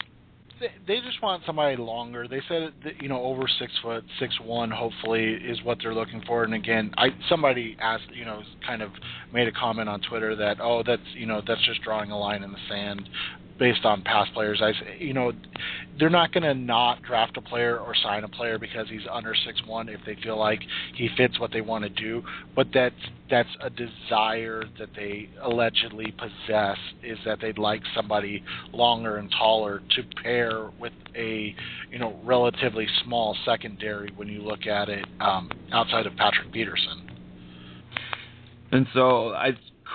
They just want somebody longer. They said that, over 6 foot, 6'1", hopefully is what they're looking for. And again, somebody asked, kind of made a comment on Twitter that that's just drawing a line in the sand based on past players. They're not going to not draft a player or sign a player because he's under 6'1" if they feel like he fits what they want to do. But that's a desire that they allegedly possess, is that they'd like somebody longer and taller to pair with a relatively small secondary when you look at it outside of Patrick Peterson. And so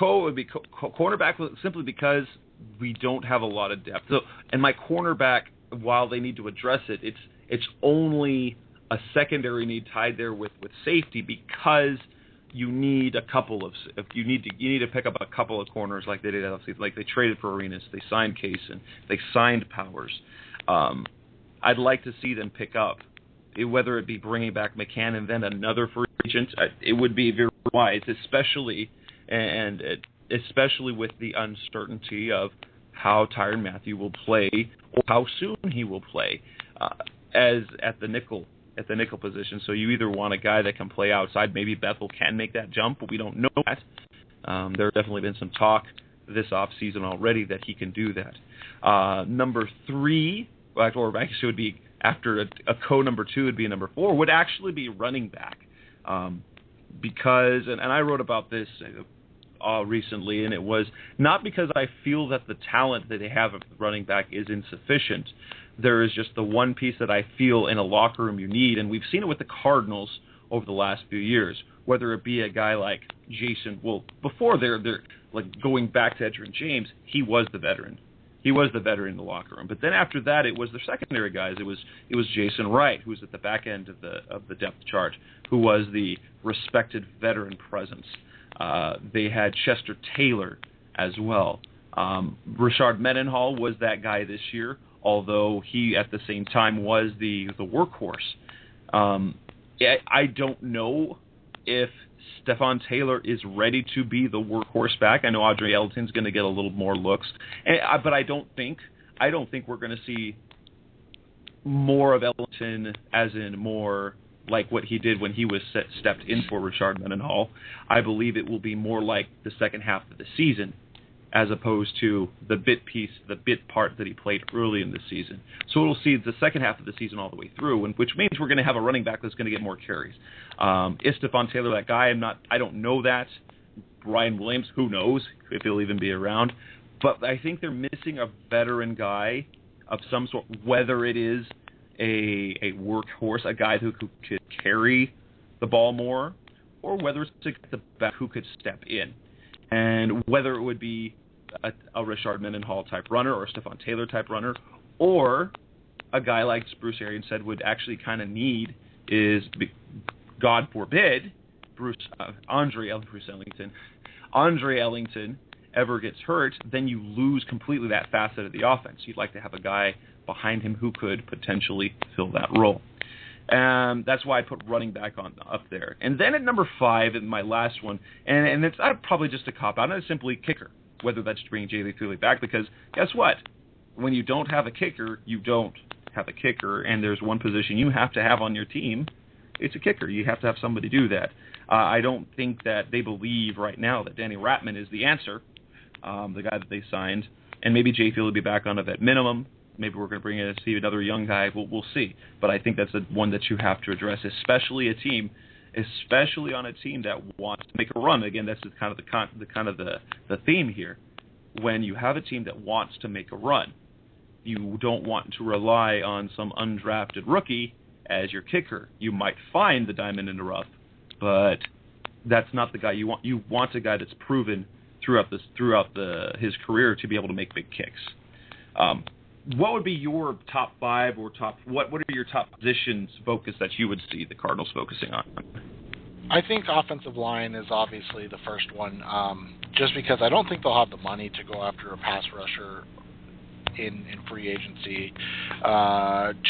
would be cornerback simply because we don't have a lot of depth. So, and my cornerback, while they need to address it, it's only a secondary need tied there with safety because you need a couple of you need to pick up a couple of corners like they did like they traded for Arenas, they signed Case, and they signed Powers. I'd like to see them pick up, whether it be bringing back McCann and then another free agent. It would be very wise, especially with the uncertainty of how Tyrann Mathieu will play or how soon he will play as at the nickel position. So you either want a guy that can play outside. Maybe Bethel can make that jump, but we don't know that. There have definitely been some talk this offseason already that he can do that. Number 3, or actually it would be after a number 2 would be a number 4, would actually be running back. Because, and I wrote about this recently, and it was not because I feel that the talent that they have at running back is insufficient. There is just the one piece that I feel in a locker room you need, and we've seen it with the Cardinals over the last few years, whether it be a guy like Jason. Well, before they're like going back to Edgerrin James, he was the veteran. He was the veteran in the locker room. But then after that, it was the secondary guys. It was Jason Wright, who was at the back end of the depth chart, who was the respected veteran presence. They had Chester Taylor as well. Rashard Mendenhall was that guy this year, although he at the same time was the workhorse. I don't know if Stephon Taylor is ready to be the workhorse back. I know Audrey Ellington's going to get a little more looks, but I don't think we're going to see more of Ellington, as in more like what he did when he was stepped in for Rashard Mendenhall. I believe it will be more like the second half of the season, as opposed to the bit part that he played early in the season. So we'll see the second half of the season all the way through, which means we're going to have a running back that's going to get more carries. Is Stephon Taylor that guy? I don't know that. Brian Williams, who knows if he'll even be around. But I think they're missing a veteran guy of some sort, whether it is a workhorse, a guy who could carry the ball more, or whether it's the back who could step in. And whether it would be a Rashard Mendenhall type runner or a Stephon Taylor type runner, or a guy like Bruce Arians said would actually kind of need is, God forbid, Andre Ellington ever gets hurt, then you lose completely that facet of the offense. You'd like to have a guy behind him who could potentially fill that role. That's why I put running back up there. And then at number 5, in my last one, and it's probably just a cop-out, and it's simply kicker, whether that's bringing J.J. Thule back, because guess what? When you don't have a kicker, you don't have a kicker, and there's one position you have to have on your team. It's a kicker. You have to have somebody do that. I don't think that they believe right now that Danny Ratman is the answer, the guy that they signed, and maybe J. Field will be back on a vet minimum. Maybe we're going to bring in another young guy. We'll see. But I think that's the one that you have to address, especially on a team that wants to make a run. Again, that's kind of the theme here. When you have a team that wants to make a run, you don't want to rely on some undrafted rookie as your kicker. You might find the diamond in the rough, but that's not the guy you want. You want a guy that's proven throughout his career to be able to make big kicks. What would be your top 5 or what are your top positions focus that you would see the Cardinals focusing on? I think offensive line is obviously the first one, just because I don't think they'll have the money to go after a pass rusher in free agency.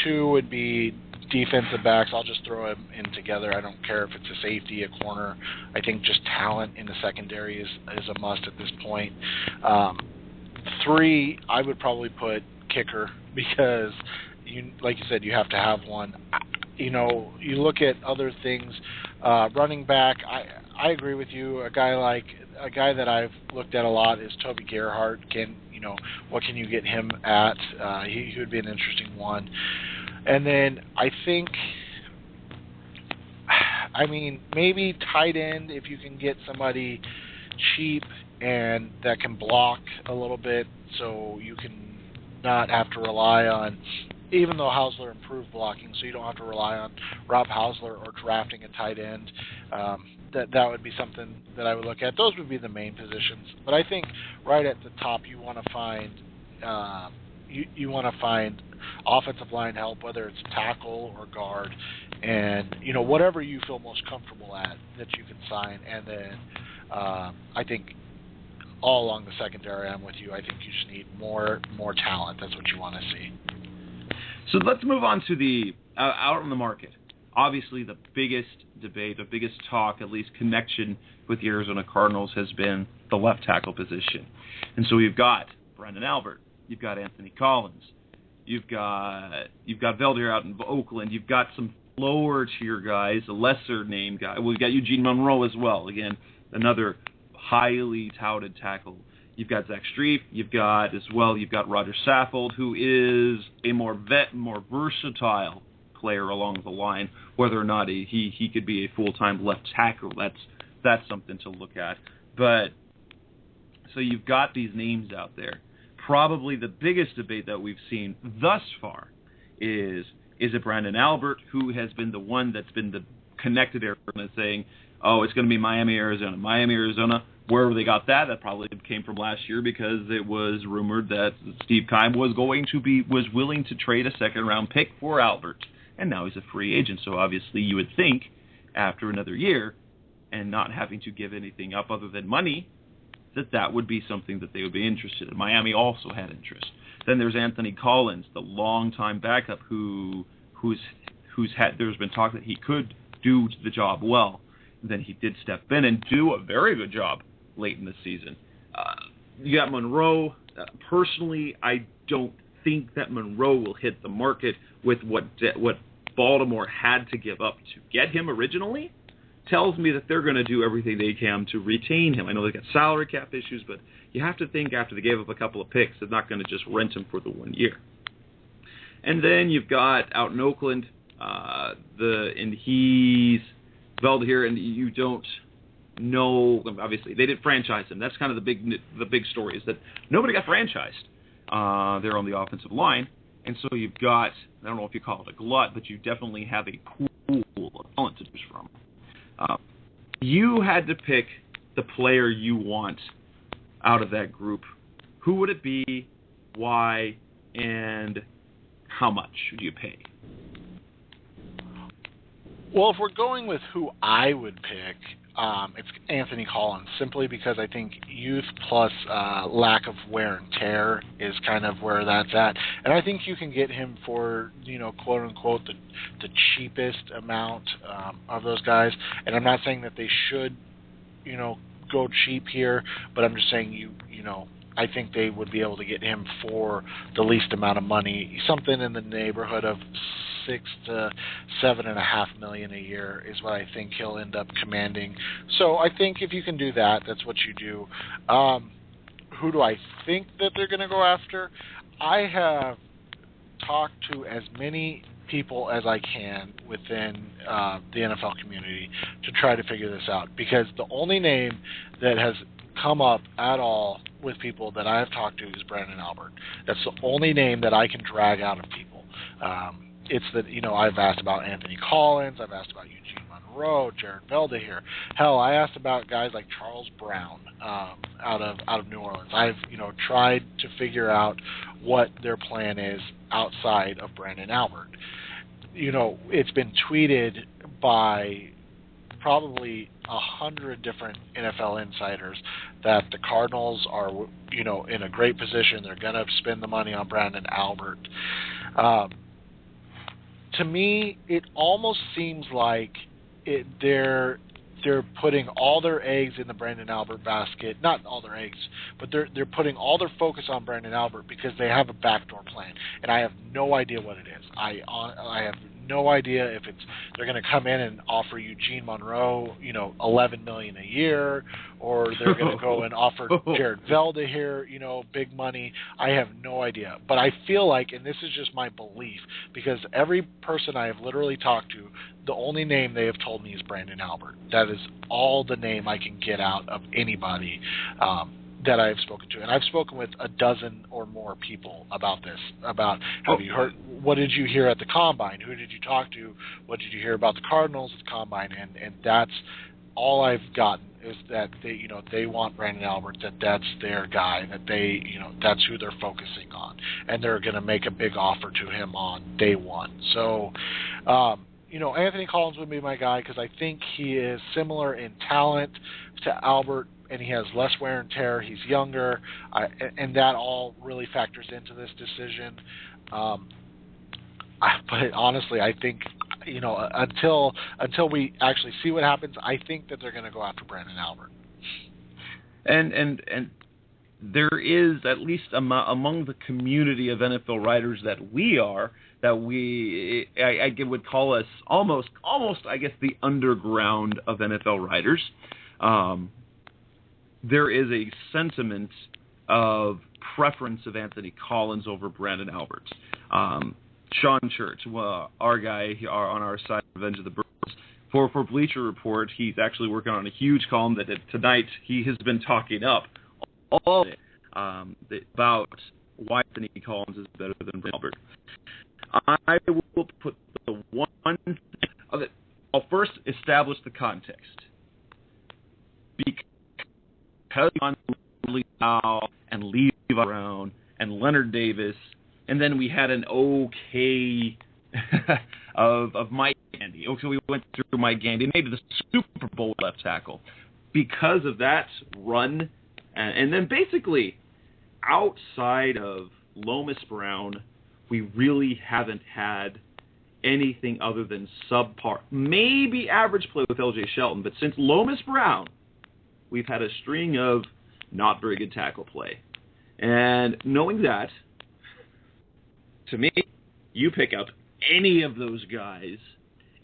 2 would be defensive backs. I'll just throw them in together. I don't care if it's a safety, a corner. I think just talent in the secondary is a must at this point. 3, I would probably put kicker, because like you said, you have to have one. You look at other things. Running back, I agree with you. A guy that I've looked at a lot is Toby Gerhart. What can you get him at? He would be an interesting one. And then I think, maybe tight end, if you can get somebody cheap and that can block a little bit, so you can not have to rely on, even though Hausler improved blocking, so you don't have to rely on Rob Hausler or drafting a tight end. That would be something that I would look at. Those would be the main positions. But I think right at the top you want to find you want to find offensive line help, whether it's tackle or guard, and whatever you feel most comfortable at that you can sign. And then I think all along the secondary, I'm with you. I think you just need more talent. That's what you want to see. So let's move on to the out on the market. Obviously, the biggest debate, the biggest talk, at least connection with the Arizona Cardinals has been the left tackle position. And so you've got Brandon Albert, you've got Anthony Collins, you've got Veldier out in Oakland, you've got some lower tier guys, a lesser name guy. We've got Eugene Monroe as well. Again, another highly touted tackle. You've got Zach Strief. You've got Roger Saffold, who is a more versatile player along the line. Whether or not he could be a full-time left tackle, that's something to look at. But so you've got these names out there. Probably the biggest debate that we've seen thus far is it Brandon Albert, who has been the one that's been the connected Arizona, saying, oh, it's going to be Miami, Arizona. Miami, Arizona. Wherever they got that probably came from last year, because it was rumored that Steve Keim was willing to trade a second-round pick for Albert, and now he's a free agent. So obviously you would think after another year and not having to give anything up other than money, that would be something that they would be interested in. Miami also had interest. Then there's Anthony Collins, the longtime backup there's been talk that he could do the job well. Then he did step in and do a very good job late in the season. You got Monroe. Personally, I don't think that Monroe will hit the market with what Baltimore had to give up to get him originally. Tells me that they're going to do everything they can to retain him. I know they've got salary cap issues, but you have to think after they gave up a couple of picks, they're not going to just rent him for the 1 year. And then you've got out in Oakland, and he's Velda here, and you don't know. Obviously, they didn't franchise him. That's kind of the big story, is that nobody got franchised there on the offensive line, and so you've got, I don't know if you call it a glut, but you definitely have a pool of talent to choose from. You had to pick the player you want out of that group. Who would it be, why, and how much would you pay? Well, if we're going with who I would pick, it's Anthony Collins, simply because I think youth plus lack of wear and tear is kind of where that's at. And I think you can get him for, quote unquote, the cheapest amount of those guys. And I'm not saying that they should, go cheap here, but I'm just saying I think they would be able to get him for the least amount of money, something in the neighborhood of $6 to $7.5 million a year is what I think he'll end up commanding. So I think if you can do that, that's what you do. Who do I think that they're going to go after? I have talked to as many people as I can within the NFL community to try to figure this out, because the only name that has come up at all with people that I have talked to is Brandon Albert. That's the only name that I can drag out of people. It's that, I've asked about Anthony Collins, I've asked about Eugene Monroe, Jared Velda here. Hell, I asked about guys like Charles Brown out of New Orleans. I've, tried to figure out what their plan is outside of Brandon Albert. It's been tweeted by probably 100 different NFL insiders that the Cardinals are, in a great position. They're going to spend the money on Brandon Albert. To me, it almost seems like they're putting all their eggs in the Brandon Albert basket. Not all their eggs, but they're putting all their focus on Brandon Albert because they have a backdoor plan, and I have no idea what it is. I have no idea if they're going to come in and offer Eugene Monroe, $11 million a year, or they're going to go and offer Jared Velda here, big money. I have no idea. But I feel like, and this is just my belief, because every person I have literally talked to, the only name they have told me is Brandon Albert. That is all the name I can get out of anybody that I have spoken to. And I've spoken with a dozen or more people about this, have you heard, what did you hear at the Combine? Who did you talk to? What did you hear about the Cardinals at the Combine? And that's all I've gotten, is that they want Brandon Albert, that's their guy, that that's who they're focusing on. And they're going to make a big offer to him on day one. So, Anthony Collins would be my guy, because I think he is similar in talent to Albert, and he has less wear and tear. He's younger, and that all really factors into this decision. But honestly, I think until we actually see what happens, I think that they're going to go after Brandon Albert. And there is, at least among the community of NFL writers that I would call us almost, I guess, the underground of NFL writers. There is a sentiment of preference of Anthony Collins over Brandon Alberts. Sean Church, our guy on our side, Revenge of the Birds, for Bleacher Report, he's actually working on a huge column that tonight he has been talking up all day about why Anthony Collins is better than Brandon Alberts. I will put the one of it. I'll first establish the context. Because on Lee and Levi Brown and Leonard Davis, and then we had an okay of Mike Gandy. Okay, we went through Mike Gandy, made the Super Bowl left tackle. Because of that run, and then basically outside of Lomas Brown, we really haven't had anything other than subpar, maybe average play with L.J. Shelton. But since Lomas Brown, we've had a string of not very good tackle play. And knowing that, to me, you pick up any of those guys,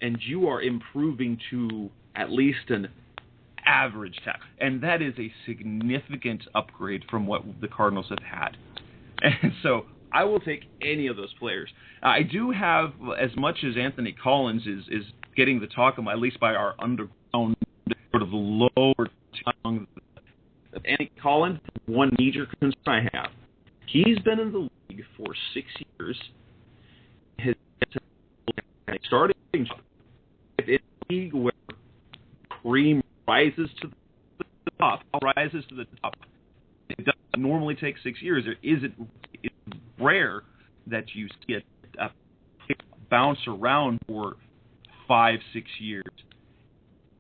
and you are improving to at least an average tackle. And that is a significant upgrade from what the Cardinals have had. And so I will take any of those players. I do have, as much as Anthony Collins is getting the talk, at least by our underground, sort of lower tongue, Anthony Collins, one major concern I have. He's been in the league for 6 years. His starting job in a league where cream rises to the top, it doesn't normally take 6 years. It's rare that you see a bounce around for 5-6 years.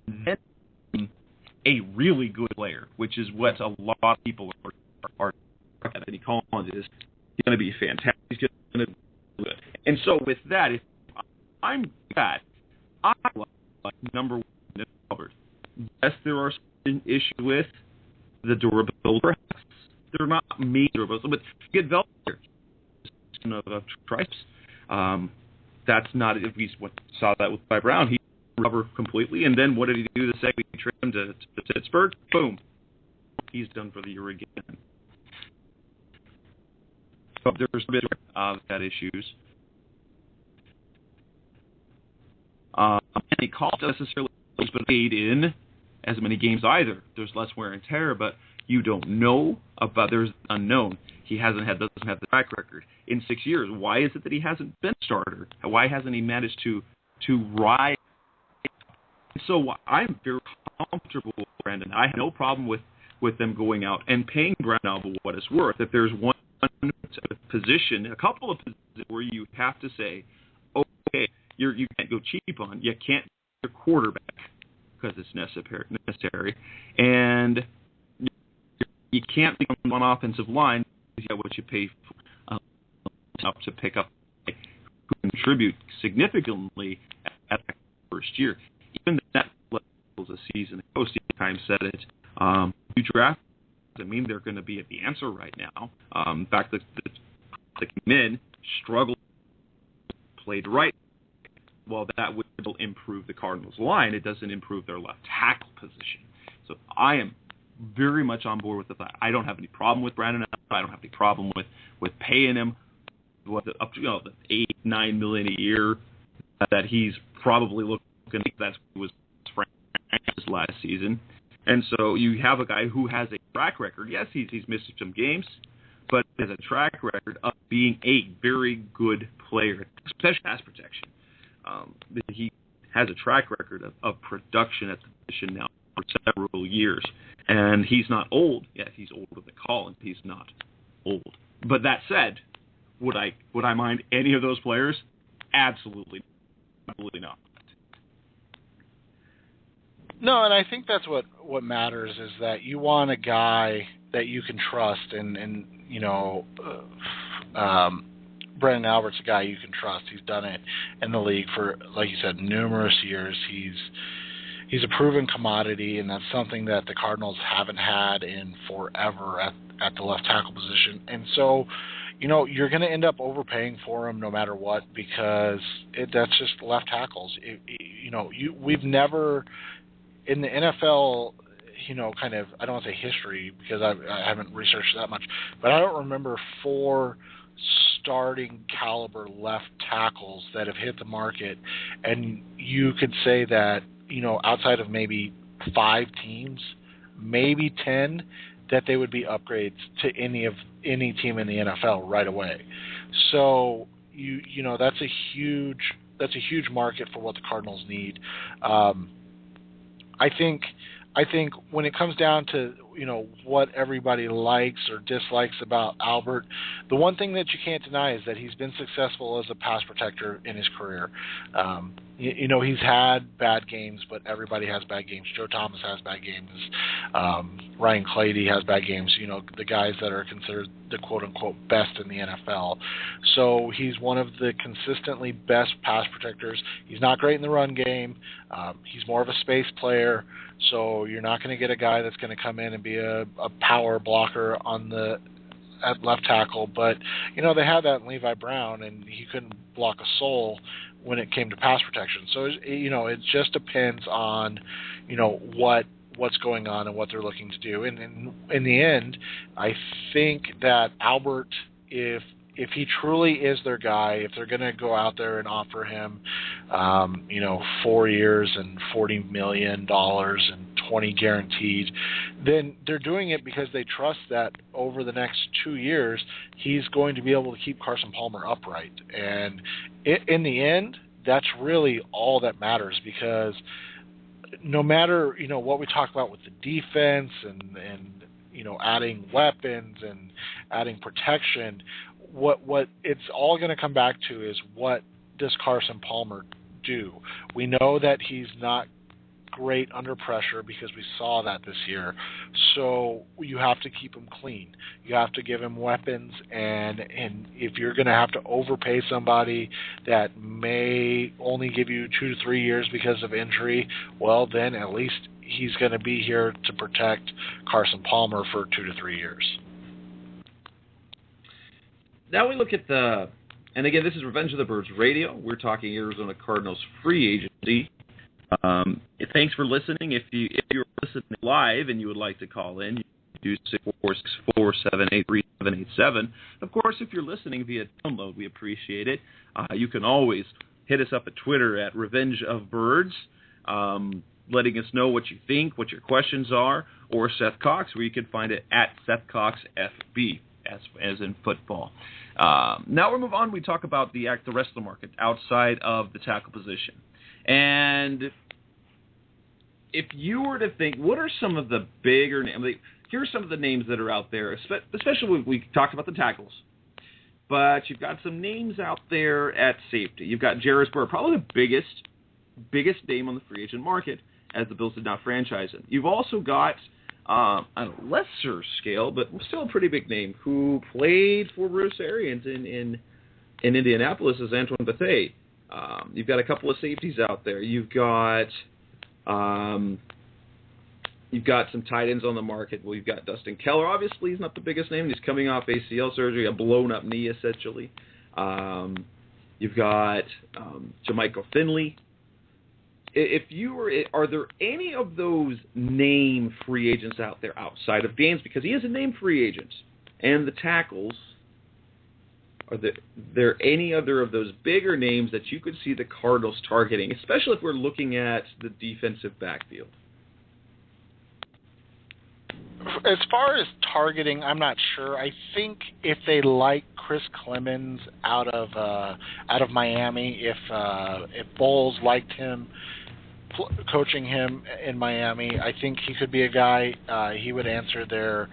Then a really good player, which is what a lot of people are Anthony Collins is. He's going to be fantastic. He's going to be good. And so with that, if I'm that, I like number one, Albert. Yes, there are some issues with the durability. Perhaps they're not major, but get Velker of Stripes. That's not. If we saw that with Ty Brown, he recovered completely. And then what did he do the second he traded him to Pittsburgh? Boom, he's done for the year again. So there's a bit of that issues. And he called necessarily played in as many games either. There's less wear and tear, but you don't know about. There's unknown. He doesn't have the track record in 6 years. Why is it that he hasn't been a starter? Why hasn't he managed to rise? So I'm very comfortable with Brandon. I have no problem with them going out and paying Brandon for what it's worth. If there's one position, a couple of positions where you have to say, okay, you can't go cheap on. You can't be a quarterback because it's necessary, and you can't be on offensive line because you have what you pay for to pick up who contribute significantly at the first year. Even that level a season. Coach Time said it. You draft doesn't mean they're going to be at the answer right now. In fact, the men struggled, played right. Well, that will improve the Cardinals' line. It doesn't improve their left tackle position. So I am very much on board with the fact. I don't have any problem with Brandon. I don't have any problem with paying him the $8-9 million a year that he's probably looking. That's what was Frank's last season. And so you have a guy who has a track record. Yes, he's missed some games, but has a track record of being a very good player, especially pass protection. He has a track record of production at the position now for several years. And he's not old. Yeah, he's older than Collins. He's not old. But that said, would I mind any of those players? Absolutely not. No, and I think that's what matters is that you want a guy that you can trust, and Brandon Albert's a guy you can trust. He's done it in the league for, like you said, numerous years. He's a proven commodity, and that's something that the Cardinals haven't had in forever at the left tackle position. And so, you're going to end up overpaying for him no matter what because that's just left tackles. We've never in the NFL kind of, I don't want to say history because I haven't researched that much, but I don't remember 4 starting caliber left tackles that have hit the market, and you could say that, outside of maybe 5 teams, maybe 10, that they would be upgrades to any team in the NFL right away. So that's a huge market for what the Cardinals need. I think when it comes down to what everybody likes or dislikes about Albert, the one thing that you can't deny is that he's been successful as a pass protector in his career. He's had bad games, but everybody has bad games. Joe Thomas has bad games. Ryan Clady has bad games. The guys that are considered the quote-unquote best in the NFL. So he's one of the consistently best pass protectors. He's not great in the run game. He's more of a space player. So you're not going to get a guy that's going to come in and be a power blocker at left tackle. But, they had that in Levi Brown, and he couldn't block a soul when it came to pass protection. So, it just depends on, what's going on and what they're looking to do. And in the end, I think that Albert, if he truly is their guy, if they're going to go out there and offer him, 4 years and $40 million and 20 guaranteed, then they're doing it because they trust that over the next 2 years, he's going to be able to keep Carson Palmer upright. And in the end, that's really all that matters, because no matter, what we talk about with the defense and adding weapons and adding protection, what it's all going to come back to is, what does Carson Palmer do? We know that he's not great under pressure because we saw that this year. So you have to keep him clean. You have to give him weapons, and if you're going to have to overpay somebody that may only give you 2 to 3 years because of injury, well, then at least he's going to be here to protect Carson Palmer for 2 to 3 years. Now we look at and again, this is Revenge of the Birds Radio. We're talking Arizona Cardinals free agency. Thanks for listening. If you're listening live and you would like to call in, you do 646-478-3787. Of course, if you're listening via download, we appreciate it. You can always hit us up at Twitter at Revenge of Birds, letting us know what you think, what your questions are, or Seth Cox, where you can find it at Seth Cox FB, as in football. Now we move on. We talk about the rest of the market outside of the tackle position. And if you were to think, what are some of the bigger names? Here are some of the names that are out there, especially when we talked about the tackles. But you've got some names out there at safety. You've got Jairus Byrd, probably the biggest name on the free agent market, as the Bills did not franchise him. You've also got, on a lesser scale, but still a pretty big name, who played for Bruce Arians in Indianapolis, as Antoine Bethea. You've got a couple of safeties out there. You've got some tight ends on the market. Well, you've got Dustin Keller. Obviously, he's not the biggest name. He's coming off ACL surgery, a blown-up knee, essentially. You've got Jermichael Finley. Are there any of those name free agents out there outside of Gaines? Because he is a name free agent. And the tackles, are there any other of those bigger names that you could see the Cardinals targeting, especially if we're looking at the defensive backfield? As far as targeting, I'm not sure. I think if they like Chris Clemens out of Miami, if Bowles liked him, coaching him in Miami, I think he could be a guy. He would answer their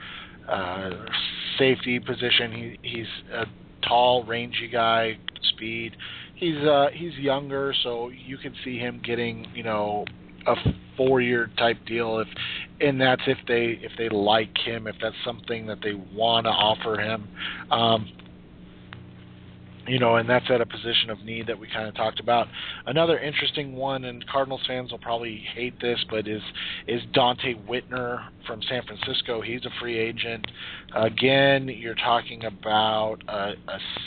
safety position. He's a tall, rangy guy, speed. He's younger, so you can see him getting a 4-year type deal, and that's if they like him, if that's something that they want to offer him. And that's at a position of need that we kind of talked about. Another interesting one, and Cardinals fans will probably hate this, but is Dante Whitner from San Francisco. He's a free agent. Again, you're talking about a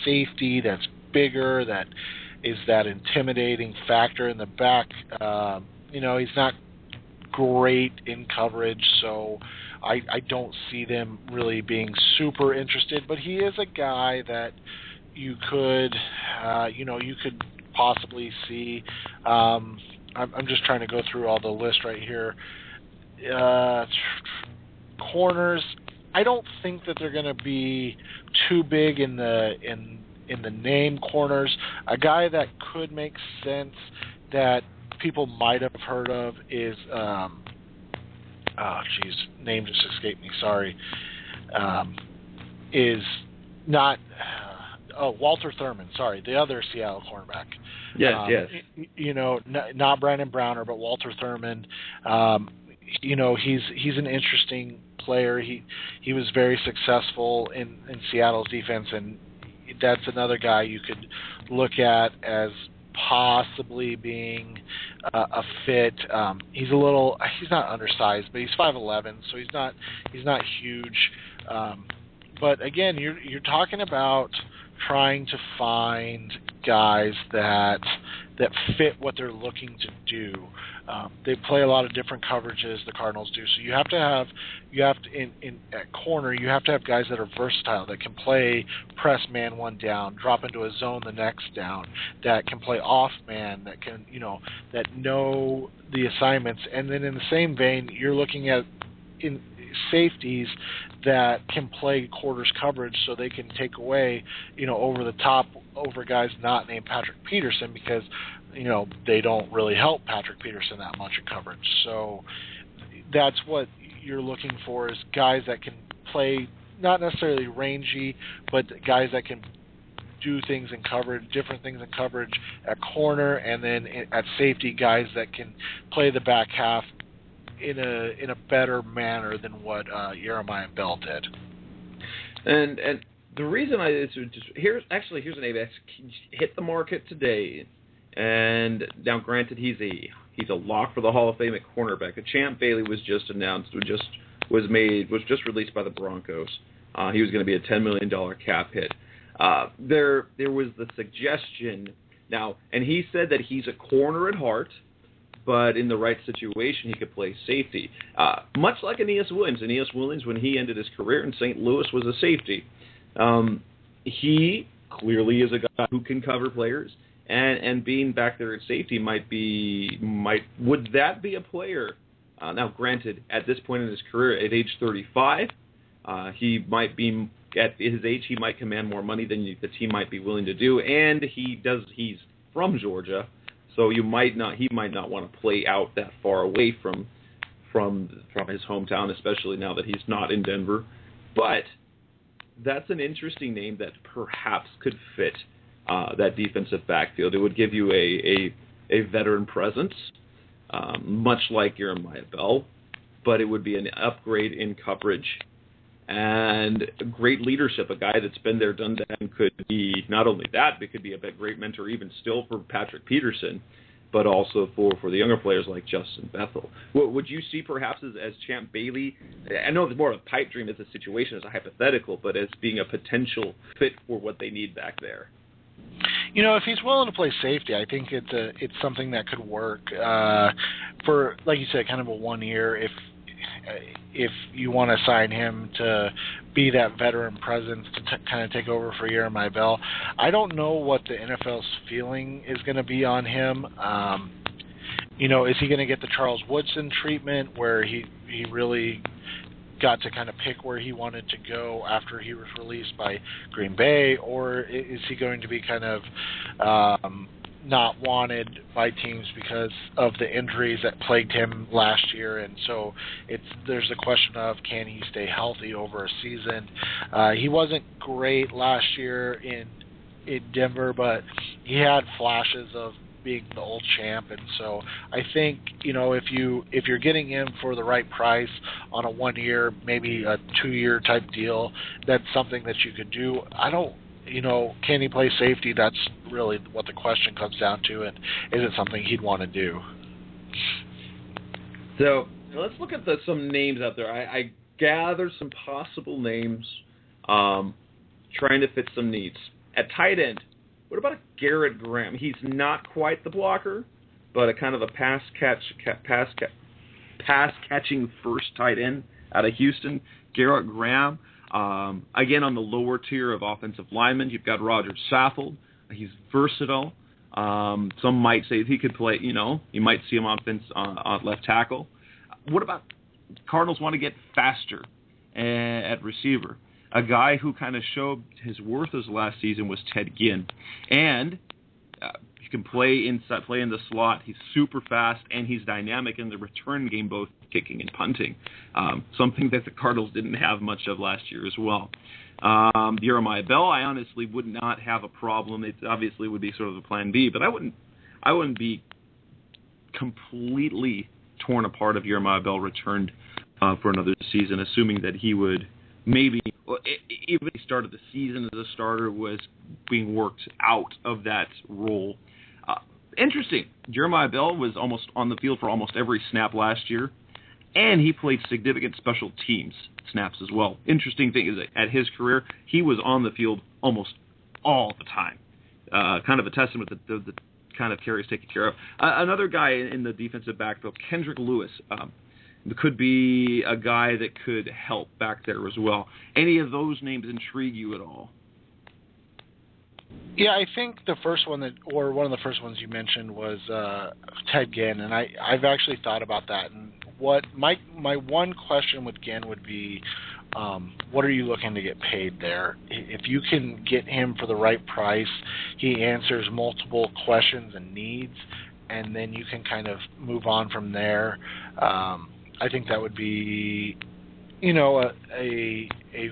safety that's bigger, that is that intimidating factor in the back. He's not great in coverage, so I don't see them really being super interested. But he is a guy that you could possibly see. I'm just trying to go through all the list right here. Corners, I don't think that they're going to be too big in the name corners. A guy that could make sense that people might have heard of is name just escaped me. Sorry. Is not Walter Thurman. Sorry, the other Seattle cornerback. Yes. Not Brandon Browner, but Walter Thurman. He's an interesting player. He was very successful in Seattle's defense, and that's another guy you could look at as possibly being a fit. He's not undersized, but he's 5'11", so he's not huge. But again, you're talking about trying to find guys that fit what they're looking to do. They play a lot of different coverages, the Cardinals do. So you have to at corner, you have to have guys that are versatile, that can play press man one down, drop into a zone the next down, that can play off man, that can, that know the assignments. And then in the same vein, you're looking at in safeties that can play quarters coverage, so they can take away, over the top over guys not named Patrick Peterson, because they don't really help Patrick Peterson that much in coverage. So that's what you're looking for, is guys that can play, not necessarily rangy, but guys that can do things in coverage, different things in coverage at corner, and then at safety, guys that can play the back half in a better manner than what Jeremiah Bell did. And the reason here's an name that hit the market today. And now, granted, he's a lock for the Hall of Fame at cornerback. Champ Bailey was just announced, was just released by the Broncos. He was going to be a $10 million cap hit. There was the suggestion now, and he said that he's a corner at heart, but in the right situation, he could play safety. Much like Aeneas Williams. Aeneas Williams, when he ended his career in St. Louis, was a safety. He clearly is a guy who can cover players. And being back there at safety would that be a player? Now, granted, at this point in his career, at age 35, he might be, at his age, he might command more money than the team might be willing to do, and he's from Georgia, so he might not want to play out that far away from his hometown, especially now that he's not in Denver. But that's an interesting name that perhaps could fit that defensive backfield. It would give you a veteran presence, much like Jeremiah Bell, but it would be an upgrade in coverage and great leadership. A guy that's been there, done that, and could be not only that, but could be a great mentor even still for Patrick Peterson, but also for the younger players like Justin Bethel. Would you see perhaps as Champ Bailey, I know it's more of a pipe dream as a situation, as a hypothetical, but as being a potential fit for what they need back there? If he's willing to play safety, I think it's something that could work for, like you said, kind of a 1 year. If you want to sign him to be that veteran presence to kind of take over for Jeremiah Bell, I don't know what the NFL's feeling is going to be on him. Is he going to get the Charles Woodson treatment where he really got to kind of pick where he wanted to go after he was released by Green Bay, or is he going to be kind of not wanted by teams because of the injuries that plagued him last year? And so there's the question of, can he stay healthy over a season? He wasn't great last year in Denver, but he had flashes of being the old champ, and so I think if you're getting him for the right price on a 1 year, maybe a 2 year type deal, that's something that you could do. I don't, can he play safety? That's really what the question comes down to, and is it something he'd want to do? So let's look at some names out there. I gathered some possible names, trying to fit some needs at tight end. What about a Garrett Graham? He's not quite the blocker, but a kind of a pass pass-catching first tight end out of Houston, Garrett Graham. Again, on the lower tier of offensive linemen, you've got Roger Saffold. He's versatile. Some might say he could play, you might see him on left tackle. What about Cardinals want to get faster at receiver? A guy who kind of showed his worth this last season was Ted Ginn. And he can play in the slot. He's super fast, and he's dynamic in the return game, both kicking and punting, something that the Cardinals didn't have much of last year as well. Jeremiah Bell, I honestly would not have a problem. It obviously would be sort of a plan B, but I wouldn't be completely torn apart if Jeremiah Bell returned for another season, assuming that he would maybe, even if he started the season as a starter, was being worked out of that role. Interesting. Jeremiah Bell was almost on the field for almost every snap last year, and he played significant special teams snaps as well. Interesting thing is that at his career, he was on the field almost all the time. Kind of a testament that the kind of carries taken care of. Another guy in the defensive backfield, Kendrick Lewis, could be a guy that could help back there as well. Any of those names intrigue you at all? Yeah, I think the first one one of the first ones you mentioned was Ted Ginn, and I've actually thought about that. And what my one question with Ginn would be, what are you looking to get paid there? If you can get him for the right price, he answers multiple questions and needs, and then you can kind of move on from there. I think that would be, a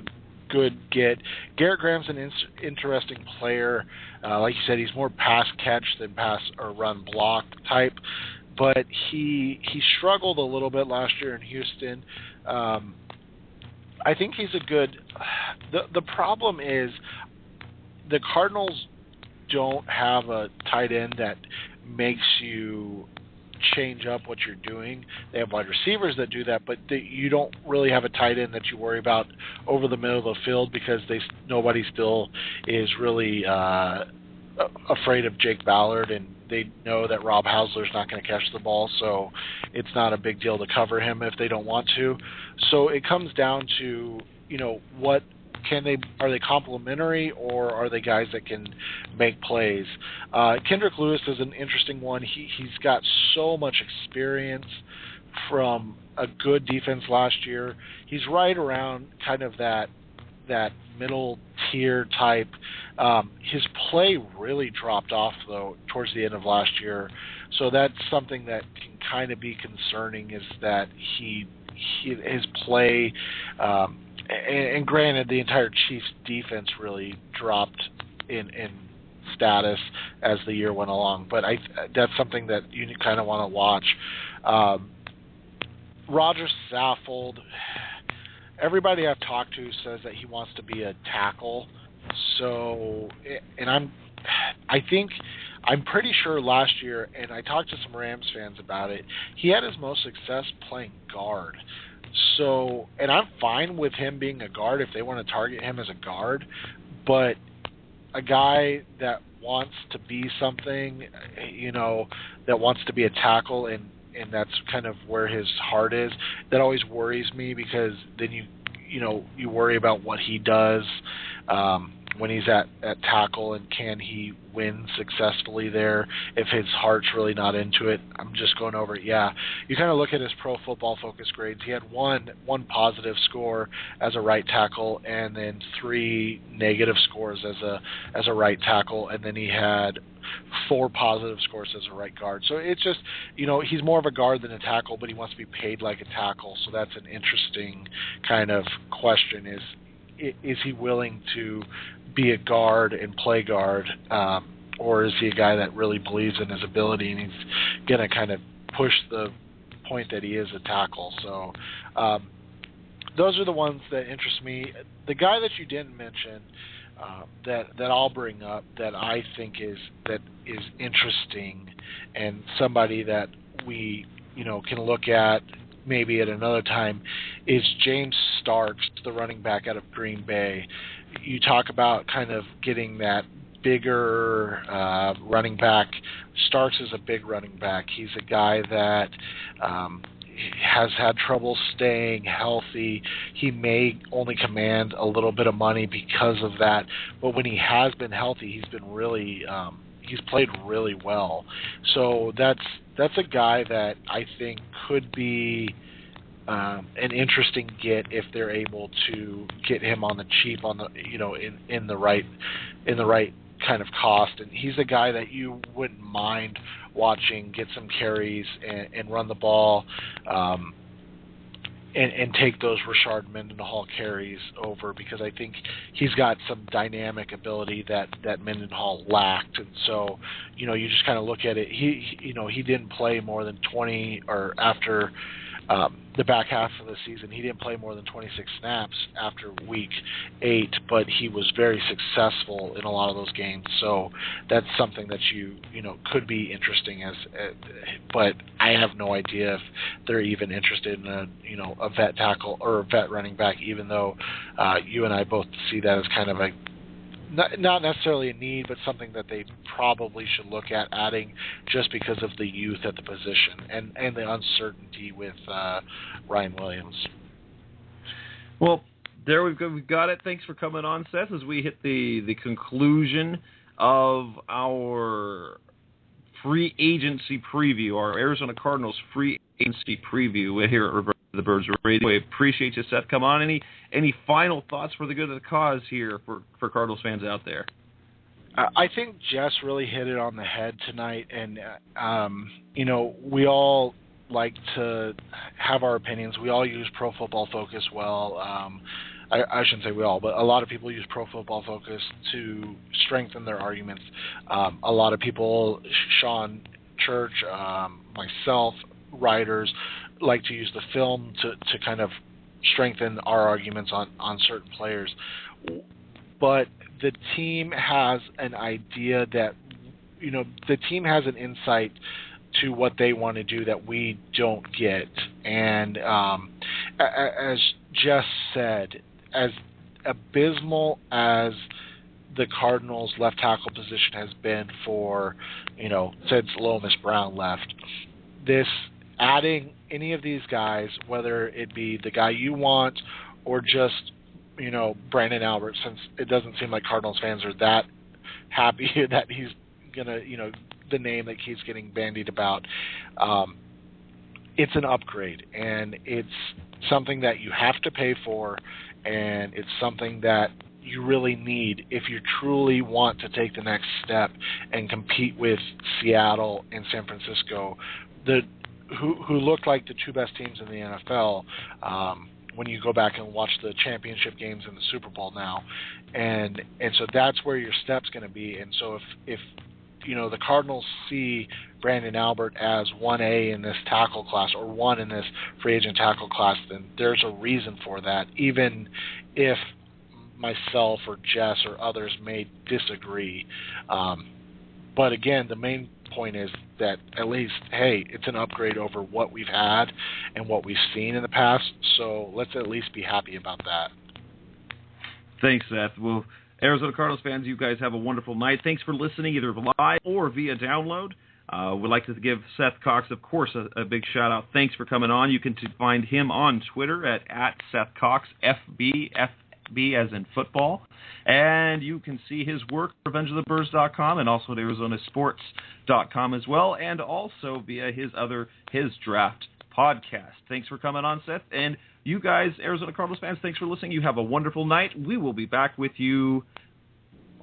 good get. Garrett Graham's an interesting player. Like you said, he's more pass catch than pass or run block type, but he struggled a little bit last year in Houston. I think he's a good. The problem is the Cardinals don't have a tight end that makes you change up what you're doing. They have wide receivers that do that, but you don't really have a tight end that you worry about over the middle of the field because nobody still is really afraid of Jake Ballard, and they know that Rob Hausler's not going to catch the ball, so it's not a big deal to cover him if they don't want to. So it comes down to, what are they complementary, or are they guys that can make plays? Kendrick Lewis is an interesting one. He's got so much experience from a good defense last year. He's right around kind of that middle tier type. His play really dropped off, though, towards the end of last year. So that's something that can kind of be concerning, is that his play, and granted, the entire Chiefs defense really dropped in status as the year went along. But that's something that you kind of want to watch. Roger Saffold, everybody I've talked to says that he wants to be a tackle. So, and I'm pretty sure last year, and I talked to some Rams fans about it, he had his most success playing guard. So, and I'm fine with him being a guard if they want to target him as a guard, but a guy that wants to be something, that wants to be a tackle, and that's kind of where his heart is, that always worries me, because then you worry about what he does when he's at tackle, and can he win successfully there if his heart's really not into it. I'm just going over it. Yeah, you kind of look at his Pro Football Focus grades. He had one positive score as a right tackle, and then 3 negative scores as a right tackle, and then he had 4 positive scores as a right guard. So it's just, he's more of a guard than a tackle, but he wants to be paid like a tackle. So that's an interesting kind of question, is he willing to be a guard and play guard, or is he a guy that really believes in his ability and he's going to kind of push the point that he is a tackle? So those are the ones that interest me. The guy that you didn't mention, that I'll bring up, that I think is interesting, and somebody that we can look at maybe at another time, is James Starks, the running back out of Green Bay. You talk about kind of getting that bigger running back. Starks is a big running back. He's a guy that has had trouble staying healthy. He may only command a little bit of money because of that, but when he has been healthy, he's been really he's played really well. So that's a guy that I think could be an interesting get if they're able to get him on the cheap, on the in the right kind of cost. And he's a guy that you wouldn't mind watching get some carries and run the ball, and take those Rashard Mendenhall carries over, because I think he's got some dynamic ability that Mendenhall lacked. And so, you just kind of look at it. He didn't play more than 20, or after the back half of the season, he didn't play more than 26 snaps after week 8, but he was very successful in a lot of those games. So that's something that you could be interesting but I have no idea if they're even interested in a vet tackle or a vet running back, even though you and I both see that as kind of a not necessarily a need, but something that they probably should look at adding, just because of the youth at the position and the uncertainty with Ryan Williams. Well, there we've got it. Thanks for coming on, Seth, as we hit the conclusion of our free agency preview, our Arizona Cardinals free agency preview here at Reverse the Birds Radio. We appreciate you, Seth. Come on. Any final thoughts for the good of the cause here for Cardinals fans out there? I think Jess really hit it on the head tonight, and we all like to have our opinions. We all use Pro Football Focus well. I shouldn't say we all, but a lot of people use Pro Football Focus to strengthen their arguments. A lot of people, Sean Church, myself, writers, like to use the film to kind of strengthen our arguments on certain players. But the team has an idea that, the team has an insight to what they want to do that we don't get. And as Jess said, as abysmal as the Cardinals' left tackle position has been for, since Lomas Brown left, adding any of these guys, whether it be the guy you want or just, Brandon Albert, since it doesn't seem like Cardinals fans are that happy that he's going to, the name that keeps getting bandied about, it's an upgrade, and it's something that you have to pay for, and it's something that you really need if you truly want to take the next step and compete with Seattle and San Francisco, who look like the two best teams in the NFL when you go back and watch the championship games in the Super Bowl now. And so that's where your step's going to be. And so if the Cardinals see Brandon Albert as 1A in this tackle class, or 1 in this free agent tackle class, then there's a reason for that, even if myself or Jess or others may disagree. But again, the main point is that at least, hey, it's an upgrade over what we've had and what we've seen in the past, so let's at least be happy about that. Thanks, Seth. Well, Arizona Cardinals fans, you guys have a wonderful night. Thanks for listening, either live or via download. We'd like to give Seth Cox, of course, a big shout-out. Thanks for coming on. You can find him on Twitter at Seth Cox, FB as in football. And you can see his work at RevengeOfTheBirds.com and also at ArizonaSports.com as well, and also via his draft podcast. Thanks for coming on, Seth. And you guys, Arizona Cardinals fans, thanks for listening. You have a wonderful night. We will be back with you,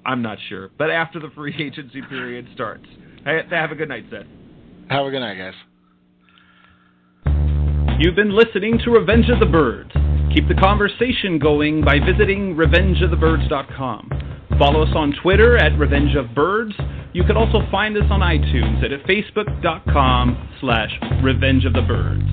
I'm not sure, but after the free agency period starts. Hey, have a good night, Seth. Have a good night, guys. You've been listening to Revenge of the Birds. Keep the conversation going by visiting RevengeOfTheBirds.com. Follow us on Twitter at Revenge of Birds. You can also find us on iTunes at Facebook.com/Revenge of the Birds.